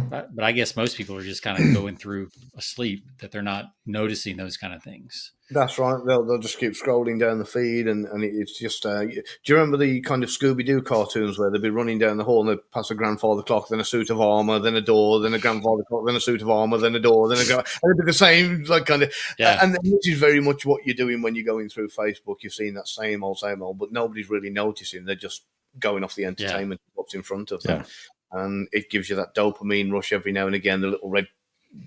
But I guess most people are just kind of going through asleep, that they're not noticing those kind of things. That's right. They'll just keep scrolling down the feed, and it's just. Do you remember the kind of Scooby Doo cartoons where they'd be running down the hall and they'd pass a grandfather clock, then a suit of armor, then a door, then a grandfather clock, then a suit of armor, then a door, then and it'd be the same kind of. Yeah. And this is very much what you're doing when you're going through Facebook. You're seeing that same old, but nobody's really noticing. They're just going off the entertainment what's in front of them, and it gives you that dopamine rush every now and again. The little red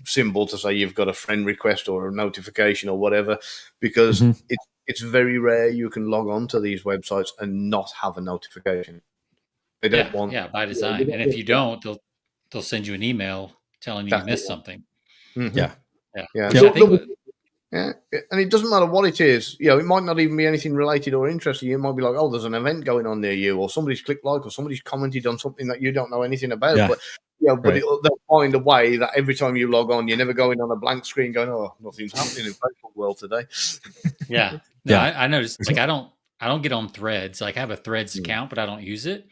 symbol to say you've got a friend request or a notification or whatever, because it's very rare you can log on to these websites and not have a notification. They don't want by design. And if you don't, they'll send you an email telling you missed something. Mm-hmm. Yeah. And it doesn't matter what it is. It might not even be anything related or interesting. It might be like, oh, there's an event going on near you, or somebody's clicked like, or somebody's commented on something that you don't know anything about. But they'll find a way that every time you log on, you're never going on a blank screen going, oh, nothing's happening in the Facebook world today. I noticed, like, I don't get on Threads. Like, I have a Threads account, but I don't use it.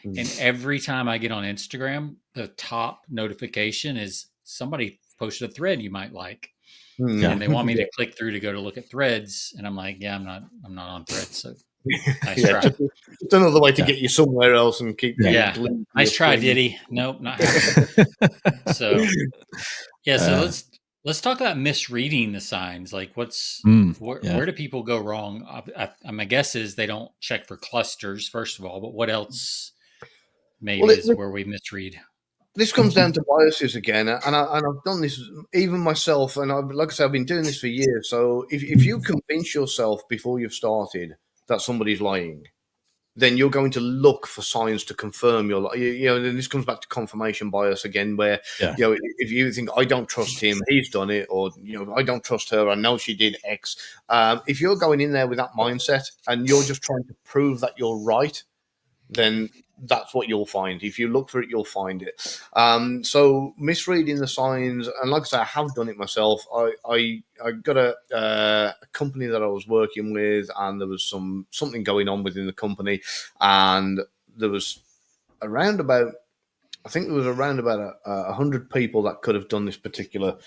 And every time I get on Instagram, the top notification is somebody posted a thread you might like. And they want me to click through to go to look at Threads, and I'm like, I'm not on Threads. So nice try. It's another way to get you somewhere else and keep. Nice try, Diddy. Nope, not happening. So let's talk about misreading the signs. Like, where do people go wrong? My guess is they don't check for clusters, first of all, but what else maybe is where we misread? This comes down to biases again, and I've done this even myself, and like I said, I've been doing this for years. So if you convince yourself before you've started that somebody's lying, then you're going to look for signs to confirm your lie. And this comes back to confirmation bias again, where if you think, I don't trust him, he's done it, or I don't trust her, I know she did X. If you're going in there with that mindset and you're just trying to prove that you're right, then that's what you'll find. If you look for it, you'll find it. So misreading the signs, and like I say, I have done it myself. I got a company that I was working with, and there was something going on within the company, and there was around about 100 people that could have done this particular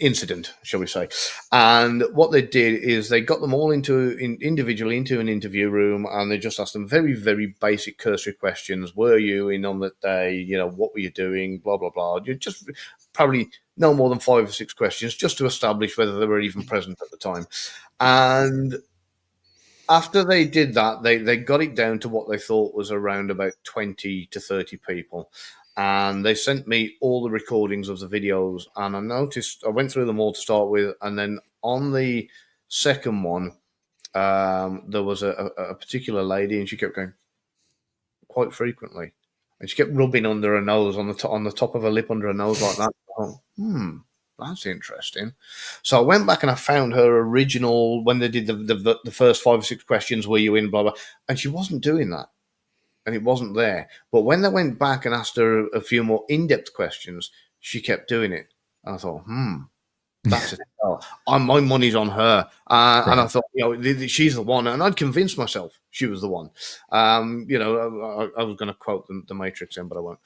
incident, shall we say. And what they did is they got them all individually into an interview room, and they just asked them very, very basic cursory questions. Were you in on that day? What were you doing? Blah, blah, blah. You just probably no more than 5 or 6 questions just to establish whether they were even present at the time. And after they did that, they got it down to what they thought was around about 20 to 30 people. And they sent me all the recordings of the videos, and I went through them all to start with, and then on the second one, there was a particular lady, and she kept going quite frequently, and she kept rubbing under her nose on the top of her lip under her nose like that. Oh, that's interesting. So I went back and I found her original when they did the first 5 or 6 questions. Were you in? Blah blah, and she wasn't doing that. And it wasn't there. But when they went back and asked her a few more in-depth questions, she kept doing it. And I thought, that's it. My money's on her. And I thought, she's the one. And I'd convinced myself she was the one. I was going to quote the Matrix then, but I won't.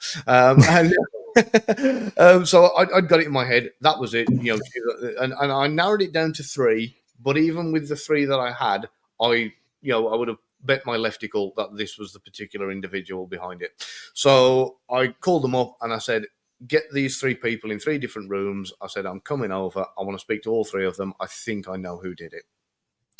So I'd got it in my head. That was it. And I narrowed it down to 3. But even with the 3 that I had, I would have bet my leftical that this was the particular individual behind it. So I called them up and I said, get these 3 people in 3 different rooms. I said, I'm coming over. I want to speak to all 3 of them. I think I know who did it.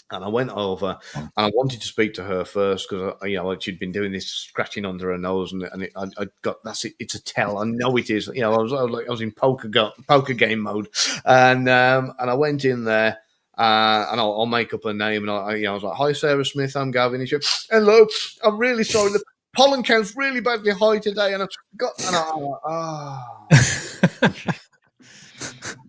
And I went over and I wanted to speak to her first because, she'd been doing this scratching under her nose, and I got, that's it. It's a tell. I know it is. I was in poker game mode, and I went in there. And I'll make up a name, and I was like, "Hi, Sarah Smith. I'm Gavin." And she went, "Hello. I'm really sorry. The pollen count's really badly high today." And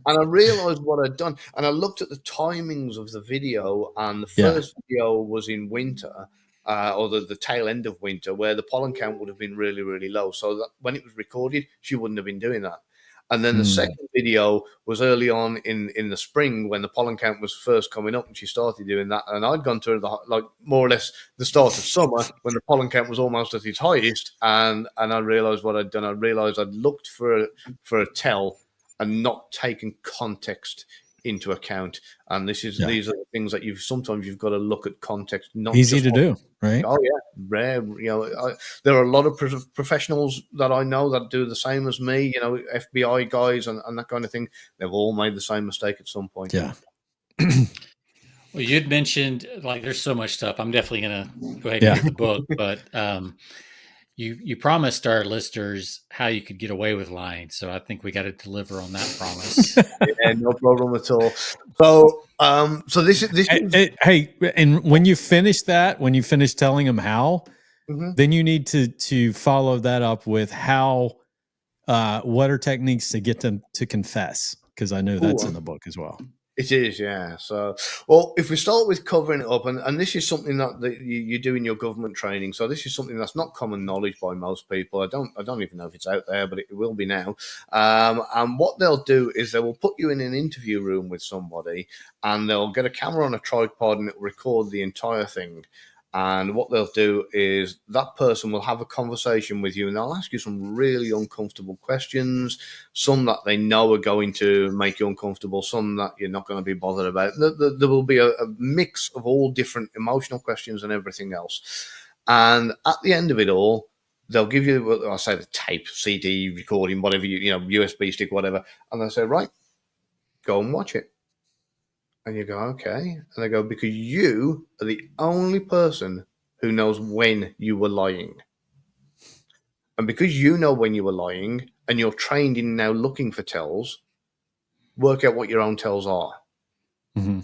and I realised what I'd done, and I looked at the timings of the video, and the first video was in winter, or the tail end of winter, where the pollen count would have been really, really low. So that when it was recorded, she wouldn't have been doing that. And then the second video was early on in the spring when the pollen count was first coming up, and she started doing that. And I'd gone to her like more or less the start of summer when the pollen count was almost at its highest, and I realised what I'd done. I realised I'd looked for a tell and not taken context into account. And these are the things that you've got to look at context. Not easy to do, right? Oh yeah, rare. There are a lot of professionals that I know that do the same as me. FBI guys and that kind of thing. They've all made the same mistake at some point. Yeah. Well, you'd mentioned there's so much stuff. I'm definitely gonna go ahead and get the book, but you promised our listeners how you could get away with lying. So I think we got to deliver on that promise. Yeah, no problem at all. So this is hey, and when you finish telling them how, then you need to follow that up with what are techniques to get them to confess, because I know that's in the book as well. It is, yeah. So, well, if we start with covering it up, and this is something that you do in your government training. So this is something that's not common knowledge by most people. I don't even know if it's out there, but it will be now. And what they'll do is they will put you in an interview room with somebody, and they'll get a camera on a tripod, and it will record the entire thing. And what they'll do is that person will have a conversation with you, and they'll ask you some really uncomfortable questions, some that they know are going to make you uncomfortable, some that you're not going to be bothered about. There will be a mix of all different emotional questions and everything else. And at the end of it all, they'll give you, I say, the tape, CD, recording, whatever, USB stick, whatever. And they'll say, right, go and watch it. And you go, okay. And they go, because you are the only person who knows when you were lying. And because you know when you were lying, and you're trained in now looking for tells, work out what your own tells are. Mm-hmm.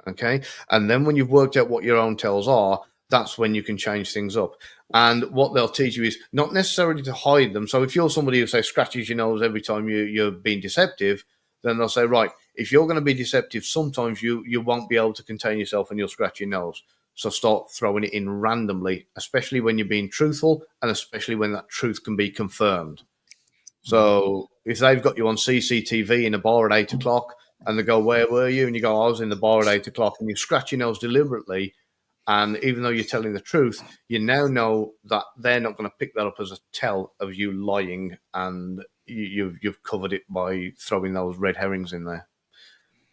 Okay? And then when you've worked out what your own tells are, that's when you can change things up. And what they'll teach you is not necessarily to hide them. So if you're somebody who, say, scratches your nose every time you're being deceptive, then they'll say, right, if you're going to be deceptive, sometimes you won't be able to contain yourself and you'll scratch your nose. So start throwing it in randomly, especially when you're being truthful and especially when that truth can be confirmed. So if they've got you on CCTV in a bar at 8 o'clock and they go, where were you? And you go, I was in the bar at 8 o'clock, and you scratch your nose deliberately. And even though you're telling the truth, you now know that they're not going to pick that up as a tell of you lying, and you've covered it by throwing those red herrings in there.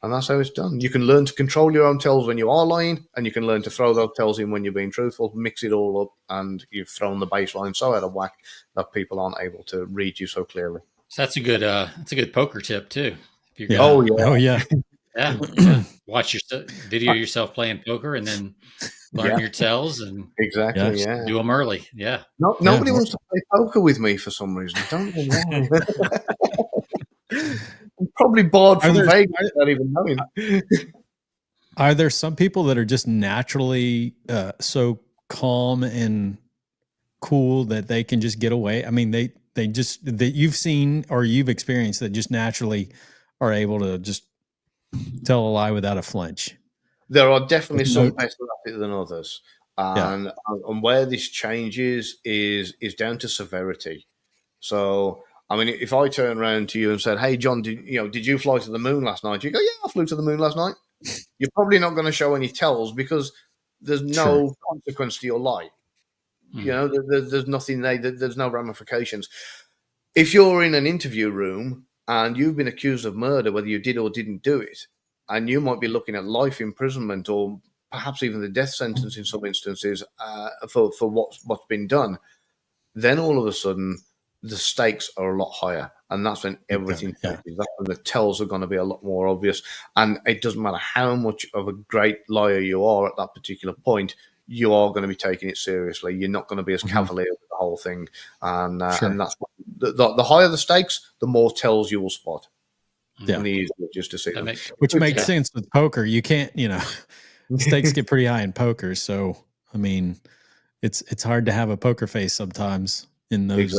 And that's how it's done. You can learn to control your own tells when you are lying, and you can learn to throw those tells in when you're being truthful, mix it all up, and you've thrown the baseline so out of whack that people aren't able to read you so clearly. So that's a good poker tip too. If you're Oh yeah. Yeah. Watch video yourself playing poker, and then learn your tells, and exactly. Yeah. Do them early. Yeah. Nobody wants to play poker with me for some reason. I don't know why. I'm probably bored from Vegas, not even knowing. Are there some people that are just naturally so calm and cool that they can just get away? I mean, that you've seen or you've experienced that just naturally are able to just tell a lie without a flinch? There are definitely some better at it than others. And where this changes is down to severity. So, I mean, if I turn around to you and said, hey, John, did you fly to the moon last night? You go, yeah, I flew to the moon last night. You're probably not going to show any tells because there's no consequence to your lie. There's nothing there. There's no ramifications. If you're in an interview room and you've been accused of murder, whether you did or didn't do it, and you might be looking at life imprisonment or perhaps even the death sentence in some instances for what's been done, then all of a sudden the stakes are a lot higher. And that's when everything changes. That's when the tells are going to be a lot more obvious. And it doesn't matter how much of a great liar you are at that particular point, you are going to be taking it seriously. You're not going to be as cavalier with the whole thing. And that's the higher the stakes, the more tells you will spot. Yeah. And the easier just to see them. Which makes sense with poker. You can't, stakes get pretty high in poker. So, I mean, it's hard to have a poker face sometimes in those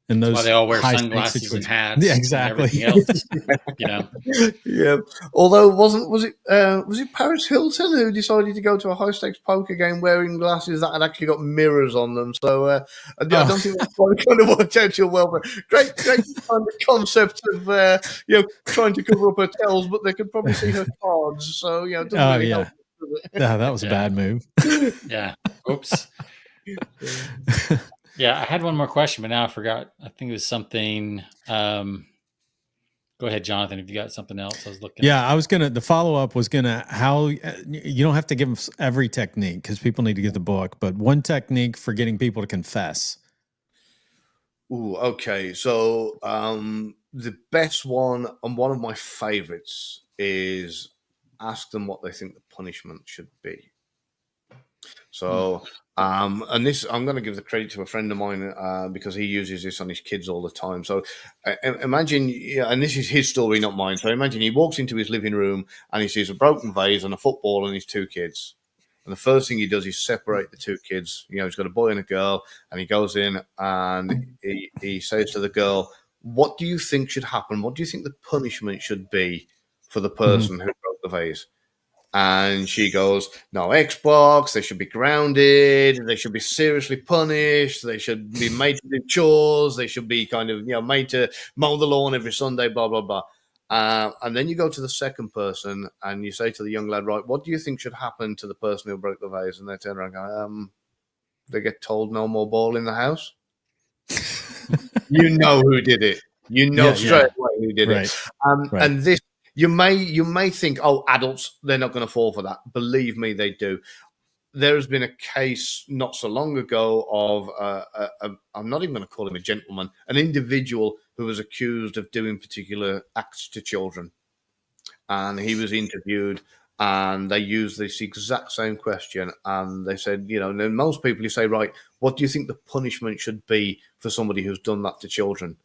in That's those why they all wear high sunglasses and hats Yeah, exactly. and everything else. Yeah. Although was it Paris Hilton who decided to go to a high stakes poker game wearing glasses that had actually got mirrors on them? So I don't think that kind of worked out too well. But great kind of concept of trying to cover up her tells, but they could probably see her cards. So it doesn't really help. Yeah, that was a bad move. Yeah. Oops. Yeah, I had one more question, but now I forgot. I think it was something. Go ahead, Jonathan, if you got something else. I was looking. Yeah, the follow-up was how you don't have to give them every technique because people need to get the book, but one technique for getting people to confess. Ooh, okay. So the best one and one of my favorites is ask them what they think the punishment should be. So, and this, I'm going to give the credit to a friend of mine because he uses this on his kids all the time. So, imagine, and this is his story, not mine. So, imagine he walks into his living room and he sees a broken vase and a football and his two kids. And the first thing he does is separate the two kids. He's got a boy and a girl, and he goes in and he says to the girl, "What do you think should happen? What do you think the punishment should be for the person who broke the vase?" And she goes, "No Xbox, they should be grounded, they should be seriously punished, they should be made to do chores, they should be kind of, made to mow the lawn every Sunday, blah, blah, blah." And then you go to the second person and you say to the young lad, "Right, what do you think should happen to the person who broke the vase?" And they turn around and go, "They get told no more ball in the house." You know who did it. You know straight away who did it. And this, you may think, "Oh, adults, they're not going to fall for that." Believe me, they do. There has been a case not so long ago of I'm not even going to call him a gentleman, an individual who was accused of doing particular acts to children, and he was interviewed. And they used this exact same question, and they said, most people, you say, "Right, what do you think the punishment should be for somebody who's done that to children?"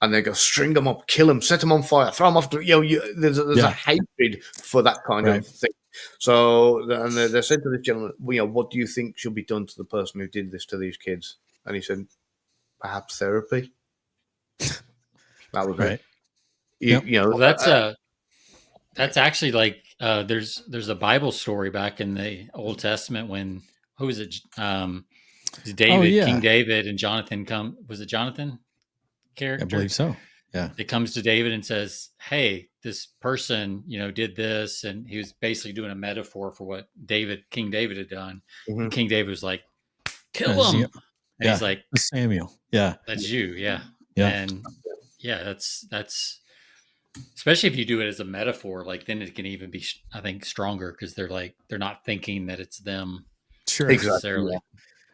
And they go, "String them up, kill them, set them on fire, throw them off." There's a hatred for that kind of thing. So, and they said to this gentleman, "What do you think should be done to the person who did this to these kids?" And he said, "Perhaps therapy." That was it. Well, that's actually like there's a Bible story back in the Old Testament when who was it? David, King David, and Jonathan come. Was it Jonathan? Character? I believe so. Yeah. It comes to David and says, "Hey, this person, did this," and he was basically doing a metaphor for what King David had done. And King David was like, "Kill him," and he's like, "Samuel, yeah, that's you, yeah." And that's especially if you do it as a metaphor, like then it can even be, I think, stronger because they're not thinking that it's them, necessarily.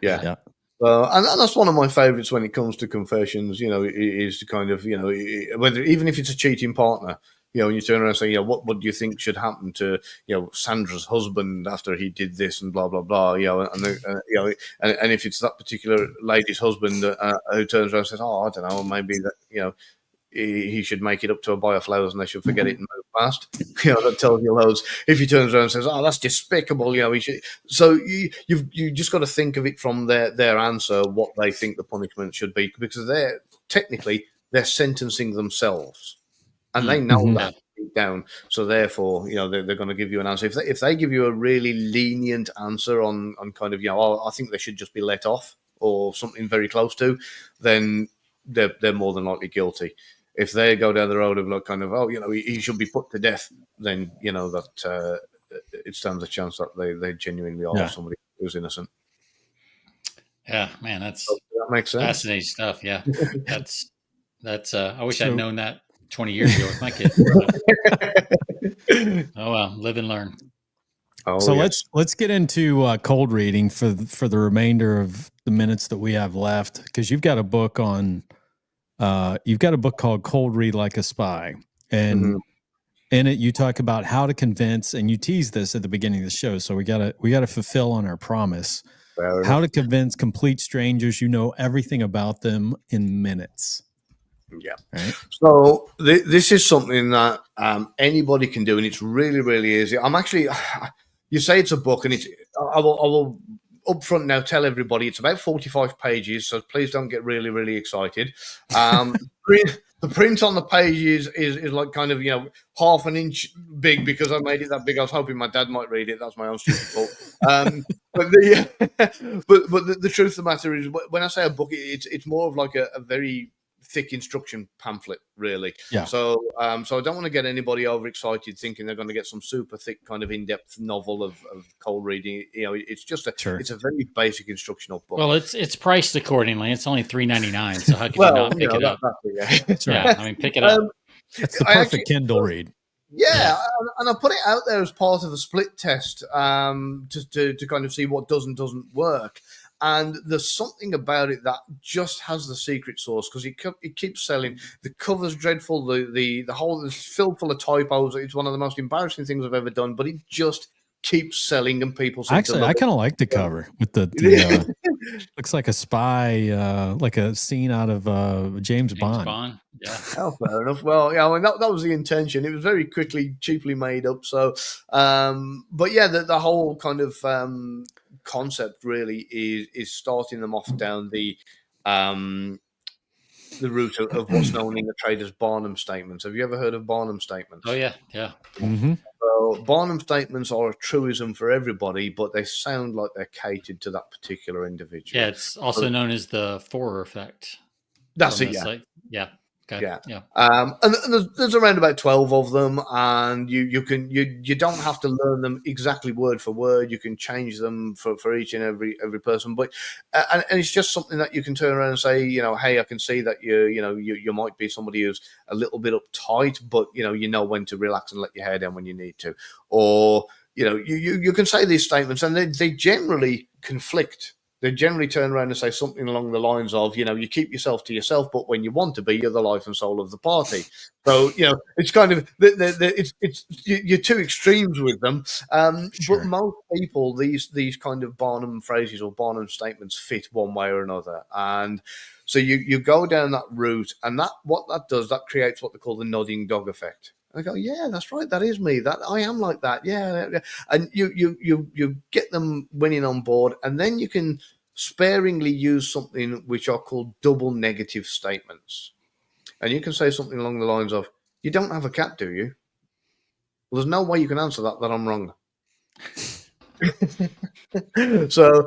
Yeah. And that's one of my favorites when it comes to confessions, is to kind of, whether even if it's a cheating partner, when you turn around and say, what do you think should happen to, Sandra's husband after he did this and blah, blah, blah, and if it's that particular lady's husband who turns around and says, "Oh, I don't know, maybe that, he should make it up to a buyer of flowers and they should forget it and move past." That tells you loads. If he turns around and says, "Oh, that's despicable," he should. So you just got to think of it from their answer, what they think the punishment should be, because they're sentencing themselves, and they know that deep down. So therefore, they're going to give you an answer. If they give you a really lenient answer on kind of, I think they should just be let off or something very close to, then they're more than likely guilty. If they go down the road of kind of, he should be put to death, then that it stands a chance that they genuinely are somebody who's innocent. Yeah, man, that makes sense. Fascinating stuff. Yeah, that's. I wish I'd known that 20 years ago with my kids. Oh well, live and learn. So let's get into cold reading for the remainder of the minutes that we have left, because you've got a book called Cold Read Like a Spy, and in it you talk about how to convince, and you tease this at the beginning of the show, so we gotta fulfill on our promise. How to convince complete strangers you know everything about them in minutes. Yeah. Right? So this is something that anybody can do, and it's really, really easy. I'm actually, you say it's a book, and I will up front now, tell everybody it's about 45 pages, so please don't get really, really excited. The print on the pages is like kind of, half an inch big because I made it that big. I was hoping my dad might read it. That's my own stupid fault. But the truth of the matter is, when I say a book, it's more of like a very thick instruction pamphlet, really. Yeah. So I don't want to get anybody overexcited thinking they're going to get some super thick kind of in-depth novel of cold reading. It's just it's a very basic instructional book. Well, it's priced accordingly. It's only $3.99. So how can you not pick it up? That's right. Yeah, I mean, pick it up. It's the perfect Kindle read. Yeah, and I put it out there as part of a split test to kind of see what does and doesn't work. And there's something about it that just has the secret sauce because it keeps selling. The cover's dreadful. The whole is filled full of typos. It's one of the most embarrassing things I've ever done, but it just keeps selling and people seem actually to love I kind of like the cover with the looks like a spy, like a scene out of James Bond. Yeah. Oh, fair enough. Well, yeah, I mean that was the intention. It was very cheaply made up. So, but yeah, the whole kind of concept really is starting them off down the route of what's known in the trade as Barnum statements. Have you ever heard of Barnum statements? Oh yeah. Mm-hmm. So Barnum statements are a truism for everybody, but they sound like they're catered to that particular individual. Yeah, it's also known as the Forer effect. That's it. Yeah. Okay. Yeah. And there's around about 12 of them, and you don't have to learn them exactly word for word. You can change them for each and every person, but and it's just something that you can turn around and say, hey, I can see that you might be somebody who's a little bit uptight, but you know when to relax and let your hair down when you need to, or you can say these statements, and they generally conflict. They generally turn around and say something along the lines of, you keep yourself to yourself, but when you want to be, you're the life and soul of the party. So, it's kind of, you're two extremes with them. Sure. But most people, these kind of Barnum phrases or Barnum statements fit one way or another. And so you go down that route, and what that does, that creates what they call the nodding dog effect. I go, yeah, that's right. That is me. That I am like that. Yeah. And you get them winning on board, and then you can sparingly use something which are called double negative statements. And you can say something along the lines of, you don't have a cat, do you? Well, there's no way you can answer that I'm wrong. So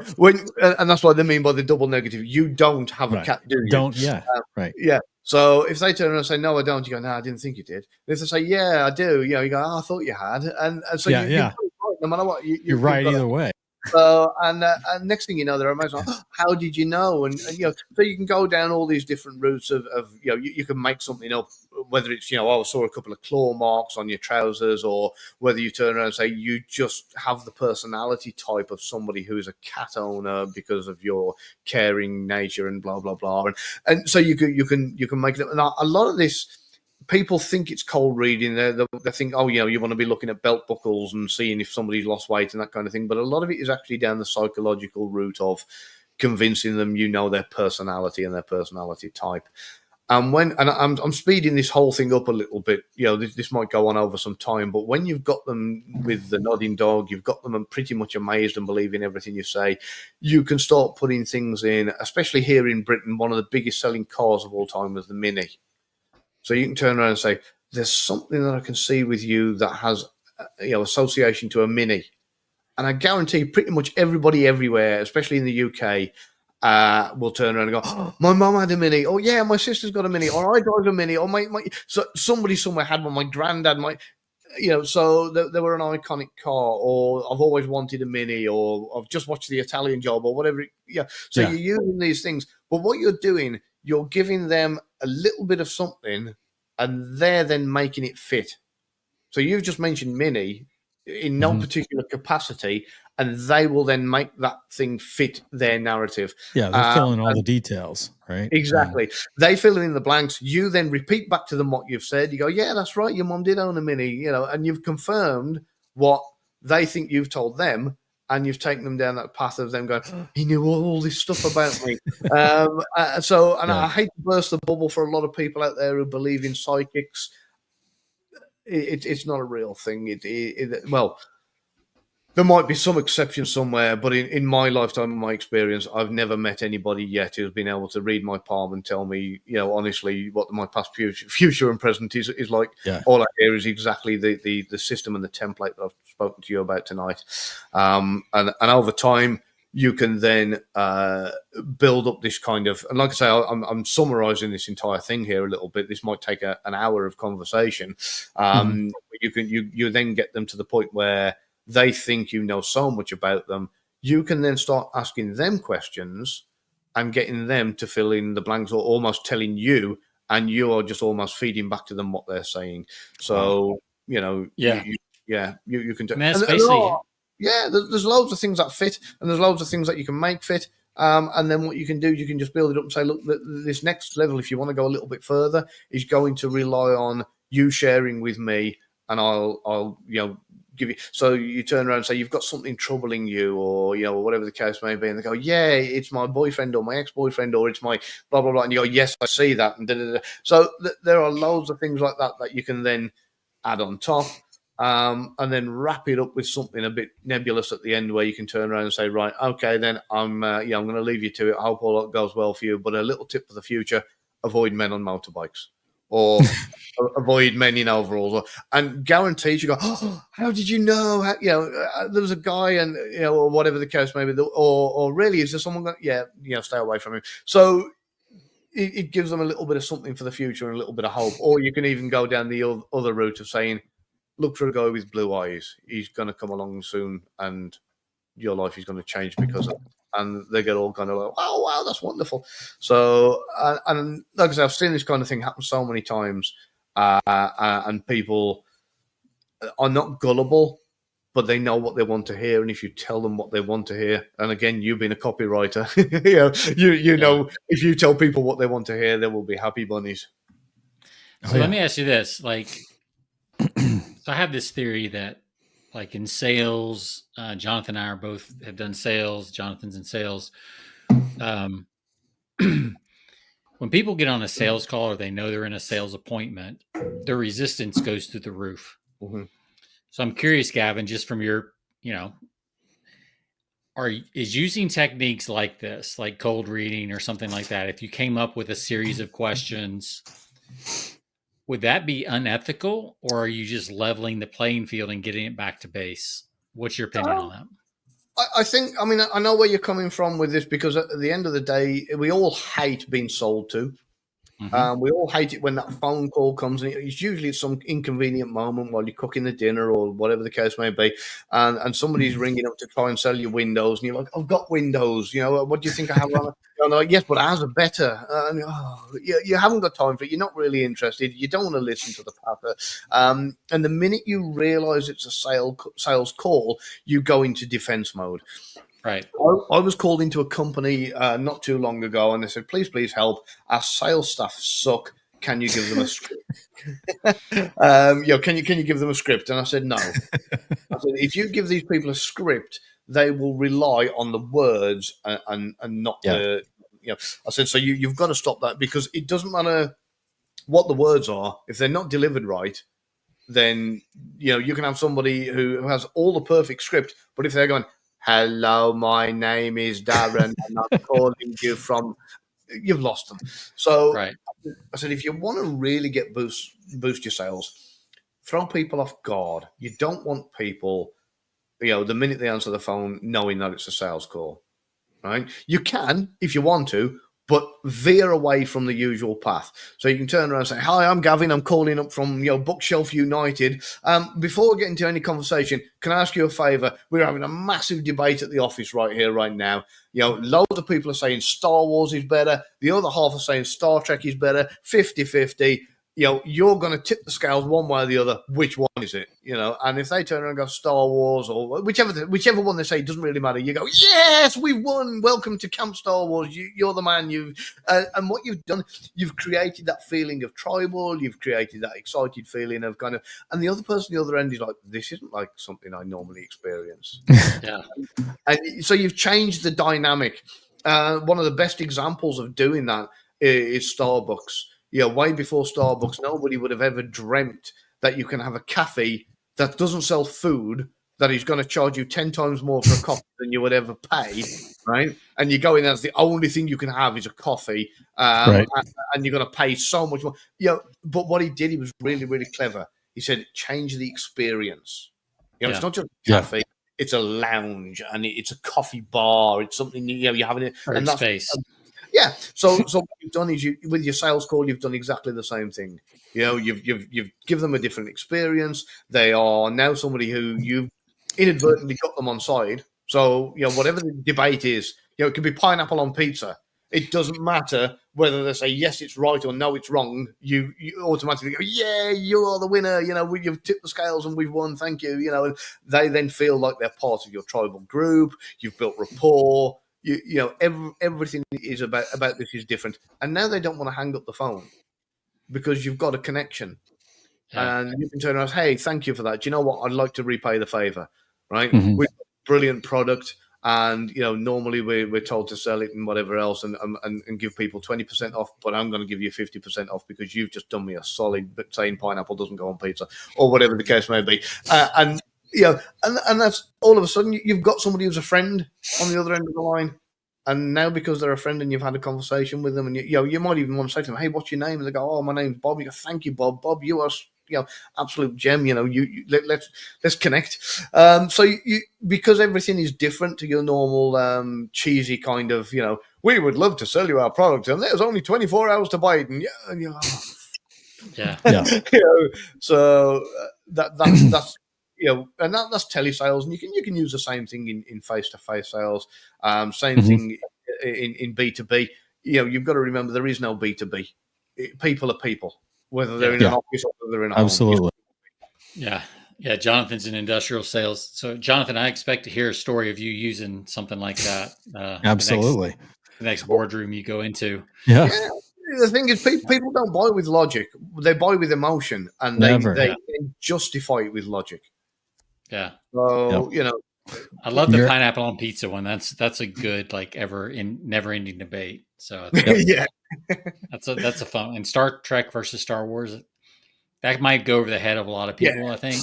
and that's what they mean by the double negative. You don't have a cat, do you? Don't, yeah. Right. Yeah. So if they turn around and say, no, I don't, you go, no, I didn't think you did. And if they say, yeah, I do, you go, oh, I thought you had. And so you're right, no matter what. You're right either way. So, and next thing you know, they're amazing. Like, how did you know? And so you can go down all these different routes of you can make something up, whether it's, I saw a couple of claw marks on your trousers, or whether you turn around and say you just have the personality type of somebody who's a cat owner because of your caring nature and blah, blah, blah. And so you can make it up. And a lot of this, people think it's cold reading. They think, you want to be looking at belt buckles and seeing if somebody's lost weight and that kind of thing. But a lot of it is actually down the psychological route of convincing them their personality and their personality type. And I'm speeding this whole thing up a little bit, this might go on over some time, but when you've got them with the nodding dog, you've got them pretty much amazed and believing everything you say, you can start putting things in, especially here in Britain. One of the biggest selling cars of all time was the Mini. So you can turn around and say, there's something that I can see with you that has, association to a Mini. And I guarantee pretty much everybody everywhere, especially in the UK, will turn around and go, oh, my mum had a Mini. Oh, yeah, my sister's got a Mini. Or I drive a Mini. Or so somebody somewhere had one. My granddad, so they were an iconic car. Or I've always wanted a Mini. Or I've just watched The Italian Job or whatever. So you're using these things. But what you're doing, you're giving them a little bit of something, and they're then making it fit. So you've just mentioned Mini in no particular capacity, and they will then make that thing fit their narrative. Yeah, they're filling all the details, right? Exactly. They fill in the blanks. You then repeat back to them what you've said. You go, yeah, that's right. Your mum did own a Mini, and you've confirmed what they think you've told them. And you've taken them down that path of them going, oh, he knew all this stuff about me. I hate to burst the bubble for a lot of people out there who believe in psychics. It's not a real thing. Well, There might be some exceptions somewhere, but in my lifetime, in my experience, I've never met anybody yet who's been able to read my palm and tell me, honestly, what my past, future and present is like. Yeah. All I hear is exactly the system and the template that I've spoken to you about tonight. And over time, you can then build up this kind of, and like I say, I'm summarizing this entire thing here a little bit. This might take an hour of conversation. You then get them to the point where they think you know so much about them. You can then start asking them questions and getting them to fill in the blanks, or almost telling you, and you are just almost feeding back to them what they're saying. So, you can do. And that's basically. There's loads of things that fit, and there's loads of things that you can make fit. And then what you can do, you can just build it up and say, look, this next level, if you want to go a little bit further, is going to rely on you sharing with me, and I'll give you. So you turn around and say you've got something troubling you, or whatever the case may be, and they go, yeah, it's my boyfriend or my ex-boyfriend, or it's my blah blah blah, and you go, yes, I see that, and da, da, da. So there are loads of things like that you can then add on top. And then wrap it up with something a bit nebulous at the end, where you can turn around and say, right, okay, then I'm going to leave you to it. I hope all that goes well for you. But a little tip for the future: avoid men on motorbikes, or avoid men in overalls. And guarantees you go, oh, how did you know? There was a guy, and or whatever the case may be, or really, is there someone going? Stay away from him. So it gives them a little bit of something for the future and a little bit of hope. Or you can even go down the other route of saying, look for a guy with blue eyes. He's going to come along soon, and your life is going to change because of it. And they get all kind of like, oh, wow, that's wonderful. So, and like I said, I've seen this kind of thing happen so many times, and people are not gullible, but they know what they want to hear. And if you tell them what they want to hear, and again, you being a copywriter, know, if you tell people what they want to hear, they will be happy bunnies. So let me ask you this, so I have this theory that, like in sales, Jonathan and I have done sales. Jonathan's in sales. When people get on a sales call, or they know they're in a sales appointment, their resistance goes through the roof. Mm-hmm. So I'm curious, Gavin, just from your, is using techniques like this, like cold reading or something like that, if you came up with a series of questions, would that be unethical, or are you just leveling the playing field and getting it back to base? What's your opinion on that? I think, I know where you're coming from with this, because at the end of the day, we all hate being sold to. Mm-hmm. We all hate it when that phone call comes, and it's usually some inconvenient moment while you're cooking the dinner or whatever the case may be, and somebody's ringing up to try and sell you Windows, and you're like, I've got Windows, what do you think I have on it? And they're like, yes, but ours are better. You haven't got time for it. You're not really interested. You don't want to listen to the patter. And the minute you realize it's a sales call, you go into defense mode. Right. I was called into a company not too long ago, and they said, please help. Our sales staff suck. Can you give them a script? Can you give them a script? And I said, no. I said, if you give these people a script, they will rely on the words and not the. I said, so you've got to stop that, because it doesn't matter what the words are. If they're not delivered right, then you can have somebody who has all the perfect script, but if they're going, hello, my name is Darren, and I'm calling you from, you've lost them. So right. I said, if you want to really get boost your sales, throw people off guard. You don't want people, the minute they answer the phone, knowing that it's a sales call, right? You can, if you want to, but veer away from the usual path. So you can turn around and say, hi, I'm Gavin. I'm calling up from Bookshelf United. Before we get into any conversation, can I ask you a favor? We're having a massive debate at the office right here, right now. Loads of people are saying Star Wars is better. The other half are saying Star Trek is better. 50-50. You're going to tip the scales one way or the other. Which one is it? And if they turn around and go Star Wars, or whichever one they say, it doesn't really matter. You go, yes, we've won. Welcome to Camp Star Wars. You're the man. And what you've done, you've created that feeling of tribal. You've created that excited feeling of kind of, and the other person, the other end is like, this isn't like something I normally experience. Yeah. And so you've changed the dynamic. One of the best examples of doing that is Starbucks. Way before Starbucks, nobody would have ever dreamt that you can have a cafe that doesn't sell food, that he's going to charge you 10 times more for a coffee than you would ever pay, right? And you go in, that's the only thing you can have is a coffee, Right. and you're going to pay so much more. But what he did, he was really, really clever. He said, change the experience. It's not just a cafe, it's a lounge, and it's a coffee bar. It's something, you're having it. And that's space. Yeah. So what you've done is with your sales call, you've done exactly the same thing. You've given them a different experience. They are now somebody who you've inadvertently got them on side. So, whatever the debate is, it could be pineapple on pizza. It doesn't matter whether they say yes, it's right, or no, it's wrong. You automatically go, yeah, you're the winner. You've tipped the scales and we've won. Thank you. And they then feel like they're part of your tribal group. You've built rapport. Everything is about this is different. And now they don't want to hang up the phone because you've got a connection. Yeah. And you can turn around, hey, thank you for that. Do you know what? I'd like to repay the favor, right? Mm-hmm. We've got a brilliant product. And, normally we're told to sell it and whatever else and give people 20% off, but I'm going to give you 50% off because you've just done me a solid, but saying pineapple doesn't go on pizza or whatever the case may be. And that's all of a sudden you've got somebody who's a friend on the other end of the line. And now because they're a friend and you've had a conversation with them and you might even want to say to them, hey, what's your name? And they go, oh, my name's Bob. You go, thank you, Bob. Bob, you are absolute gem. Let's connect. So because everything is different to your normal cheesy kind of, we would love to sell you our product and there's only 24 hours to buy it. And so that's and that's telesales, and you can use the same thing in face-to-face sales. Same thing in B2B. You've got to remember there is no B2B. People are people, whether they're in an office or whether they're in a Absolutely. Home. Yeah. Jonathan's in industrial sales. So, Jonathan, I expect to hear a story of you using something like that. Absolutely. The next boardroom you go into. Yeah. The thing is, people don't buy with logic; they buy with emotion, and they justify it with logic. Yeah. So I love the pineapple on pizza one. That's a good never ending debate. So that's a fun. And Star Trek versus Star Wars, that might go over the head of a lot of people. I think.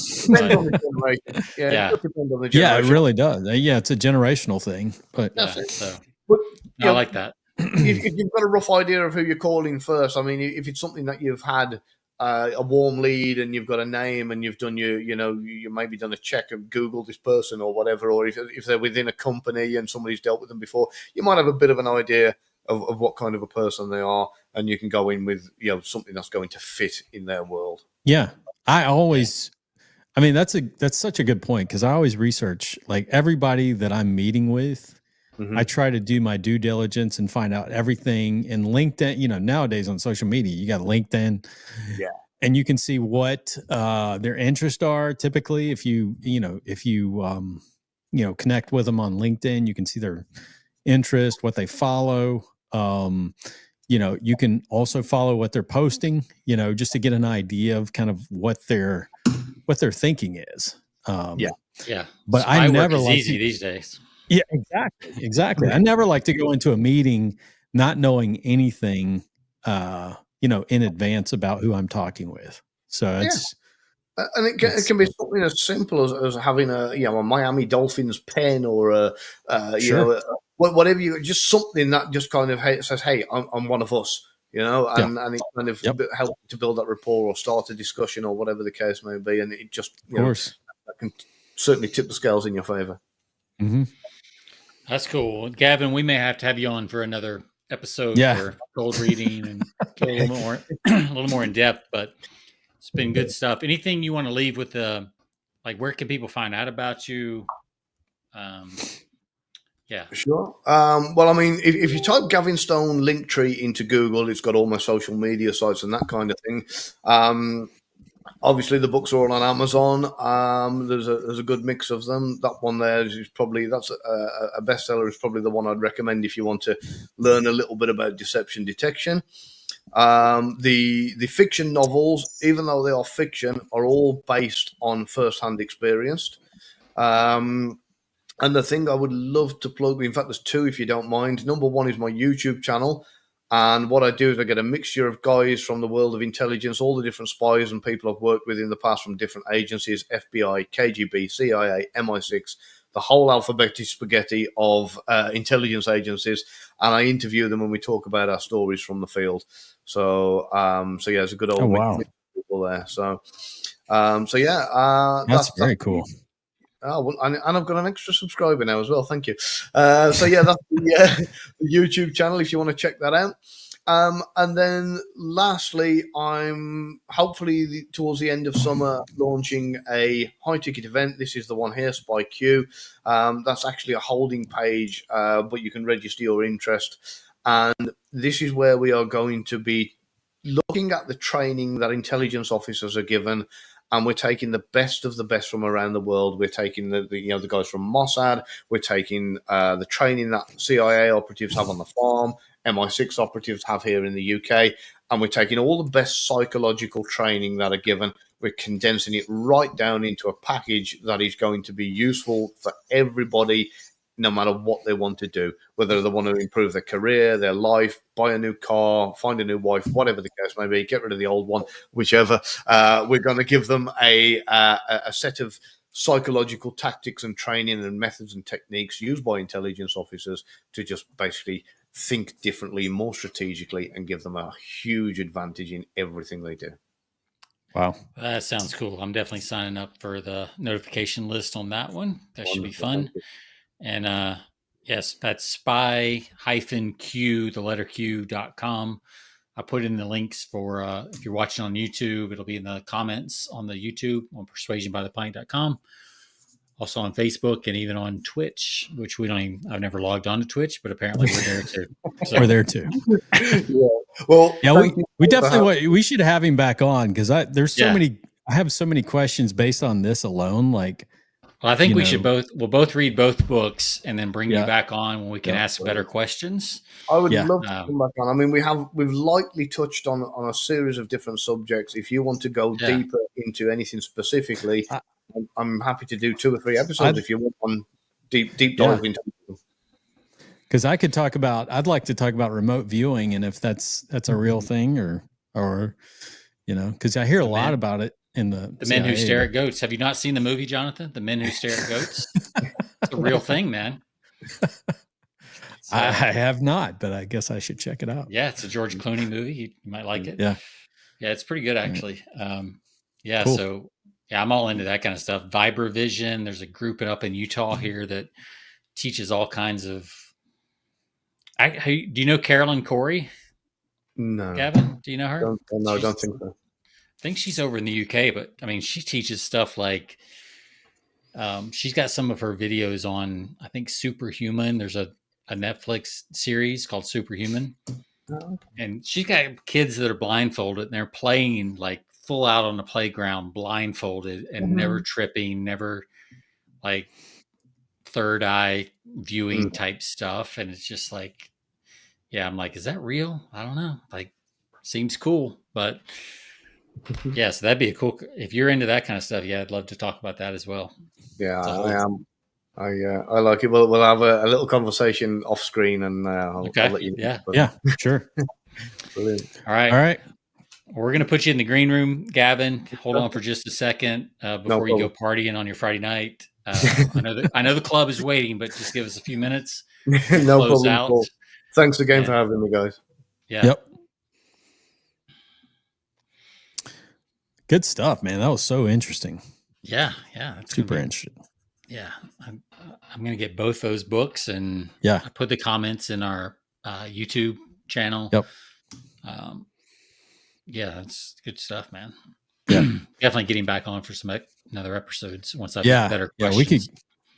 It really does. Yeah, it's a generational thing. But I like that. If you've got a rough idea of who you're calling first, I mean, if it's something that you've had a warm lead and you've got a name and you've done you maybe done a check and Googled this person or whatever, or if they're within a company and somebody's dealt with them before, you might have a bit of an idea of what kind of a person they are, and you can go in with something that's going to fit in their world. Yeah, that's such a good point because I always research like everybody that I'm meeting with. I try to do my due diligence and find out everything in LinkedIn. Nowadays on social media, you got LinkedIn, and you can see what their interests are. Typically, if you connect with them on LinkedIn, you can see their interest, what they follow. You can also follow what they're posting. Just to get an idea of kind of what their thinking is. But I never like easy these days. Yeah, exactly. I never like to go into a meeting not knowing anything, in advance about who I'm talking with. So it's, and it can be something as simple as having a Miami Dolphins pen or whatever just something that just kind of says, hey, I'm one of us, and it kind of helps to build that rapport or start a discussion or whatever the case may be, and it just of course that can certainly tip the scales in your favor. Mm-hmm. That's cool. Gavin, we may have to have you on for another episode for cold reading and go a little more in depth, but it's been good stuff. Anything you want to leave with where can people find out about you? Sure. Well, I mean, if you type Gavin Stone Linktree into Google, it's got all my social media sites and that kind of thing. Obviously, the books are all on Amazon. There's a good mix of them. That one there is probably a bestseller. Is probably the one I'd recommend if you want to learn a little bit about deception detection. The fiction novels, even though they are fiction, are all based on first-hand experience. And the thing I would love to plug, in fact, there's two if you don't mind. Number one is my YouTube channel. And what I do is I get a mixture of guys from the world of intelligence, all the different spies and people I've worked with in the past from different agencies, FBI, KGB, CIA, MI6, the whole alphabetic spaghetti of intelligence agencies, and I interview them and we talk about our stories from the field. So, yeah, it's a good old mix of people there. So yeah, that's very cool. Oh, well, and I've got an extra subscriber now as well. Thank you. So yeah, that's the YouTube channel if you want to check that out. And then lastly, I'm hopefully towards the end of summer launching a high ticket event. This is the one here, Spy Q. That's actually a holding page, but you can register your interest. And this is where we are going to be looking at the training that intelligence officers are given, and we're taking the best of the best from around the world. We're taking the guys from Mossad. We're taking the training that CIA operatives have on the farm, MI6 operatives have here in the UK, and we're taking all the best psychological training that are given. We're condensing it right down into a package that is going to be useful for everybody, no matter what they want to do, whether they want to improve their career, their life, buy a new car, find a new wife, whatever the case may be, get rid of the old one, whichever. We're going to give them a set of psychological tactics and training and methods and techniques used by intelligence officers to just basically think differently, more strategically, and give them a huge advantage in everything they do. Wow. That sounds cool. I'm definitely signing up for the notification list on that one. That should be fun. And yes, that's spy-q, the letter Q.com. I put in the links for if you're watching on YouTube, it'll be in the comments on the YouTube on persuasionbythepint.com. Also on Facebook and even on Twitch, which I've never logged on to Twitch, but apparently we're there too. So. We're there too. Yeah. Well, yeah, we definitely we should have him back on because I have so many questions based on this alone. Like, well, I think we'll both read both books and then bring you back on when we can ask better questions. I would love to come back on. I mean, we've lightly touched on a series of different subjects. If you want to go deeper into anything specifically, I'm happy to do 2 or 3 episodes if you want one deep dive into them. Because I'd like to talk about remote viewing and if that's a real thing or because I hear a lot about it in the Men Who Stare at Goats. Have you not seen the movie, Jonathan? The Men Who Stare at Goats? It's a real thing, man. I have not, but I guess I should check it out. Yeah, it's a George Clooney movie. You might like it. Yeah, it's pretty good actually. Cool. So I'm all into that kind of stuff. Vibravision. There's a group up in Utah here that teaches all kinds of. Do you know Carolyn Corey? No. Gavin, do you know her? I don't think so. I think she's over in the UK, but I mean, she teaches stuff like. She's got some of her videos on, I think, Superhuman. There's a Netflix series called Superhuman. And she's got kids that are blindfolded and they're playing like full out on the playground, blindfolded and never tripping, never like third eye viewing type stuff. And it's just like, I'm like, is that real? I don't know. Like, seems cool, but so that'd be a cool, if you're into that kind of stuff. I'd love to talk about that as well. Yeah, I am. I like it. We'll have a little conversation off screen, and I'll let you know. Yeah, sure. Brilliant. All right. We're going to put you in the green room, Gavin. Hold on for just a second before you go partying on your Friday night. I know the club is waiting, but just give us a few minutes. No problem. Cool. Thanks again for having me, guys. Yeah. Yep. Good stuff, man. That was so interesting. Yeah. That's super interesting. Yeah. I'm going to get both those books and I put the comments in our YouTube channel. Yep. That's good stuff, man. Yeah. Definitely getting back on for some other episodes once I've got better questions. Yeah, we could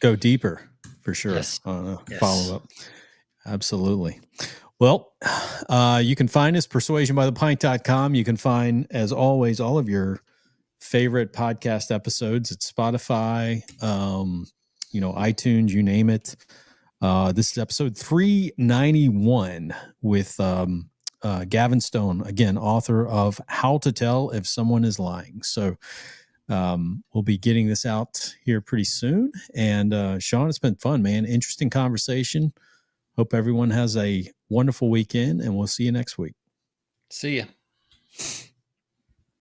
go deeper for sure. Yes. Follow up. Absolutely. Well, you can find us persuasionbythepint.com. You can find, as always, all of your favorite podcast episodes at Spotify, iTunes, you name it. This is episode 391 with Gavin Stone, again, author of How to Tell If Someone is Lying. So we'll be getting this out here pretty soon. And Sean, it's been fun, man. Interesting conversation. Hope everyone has a wonderful weekend, and we'll see you next week. See ya.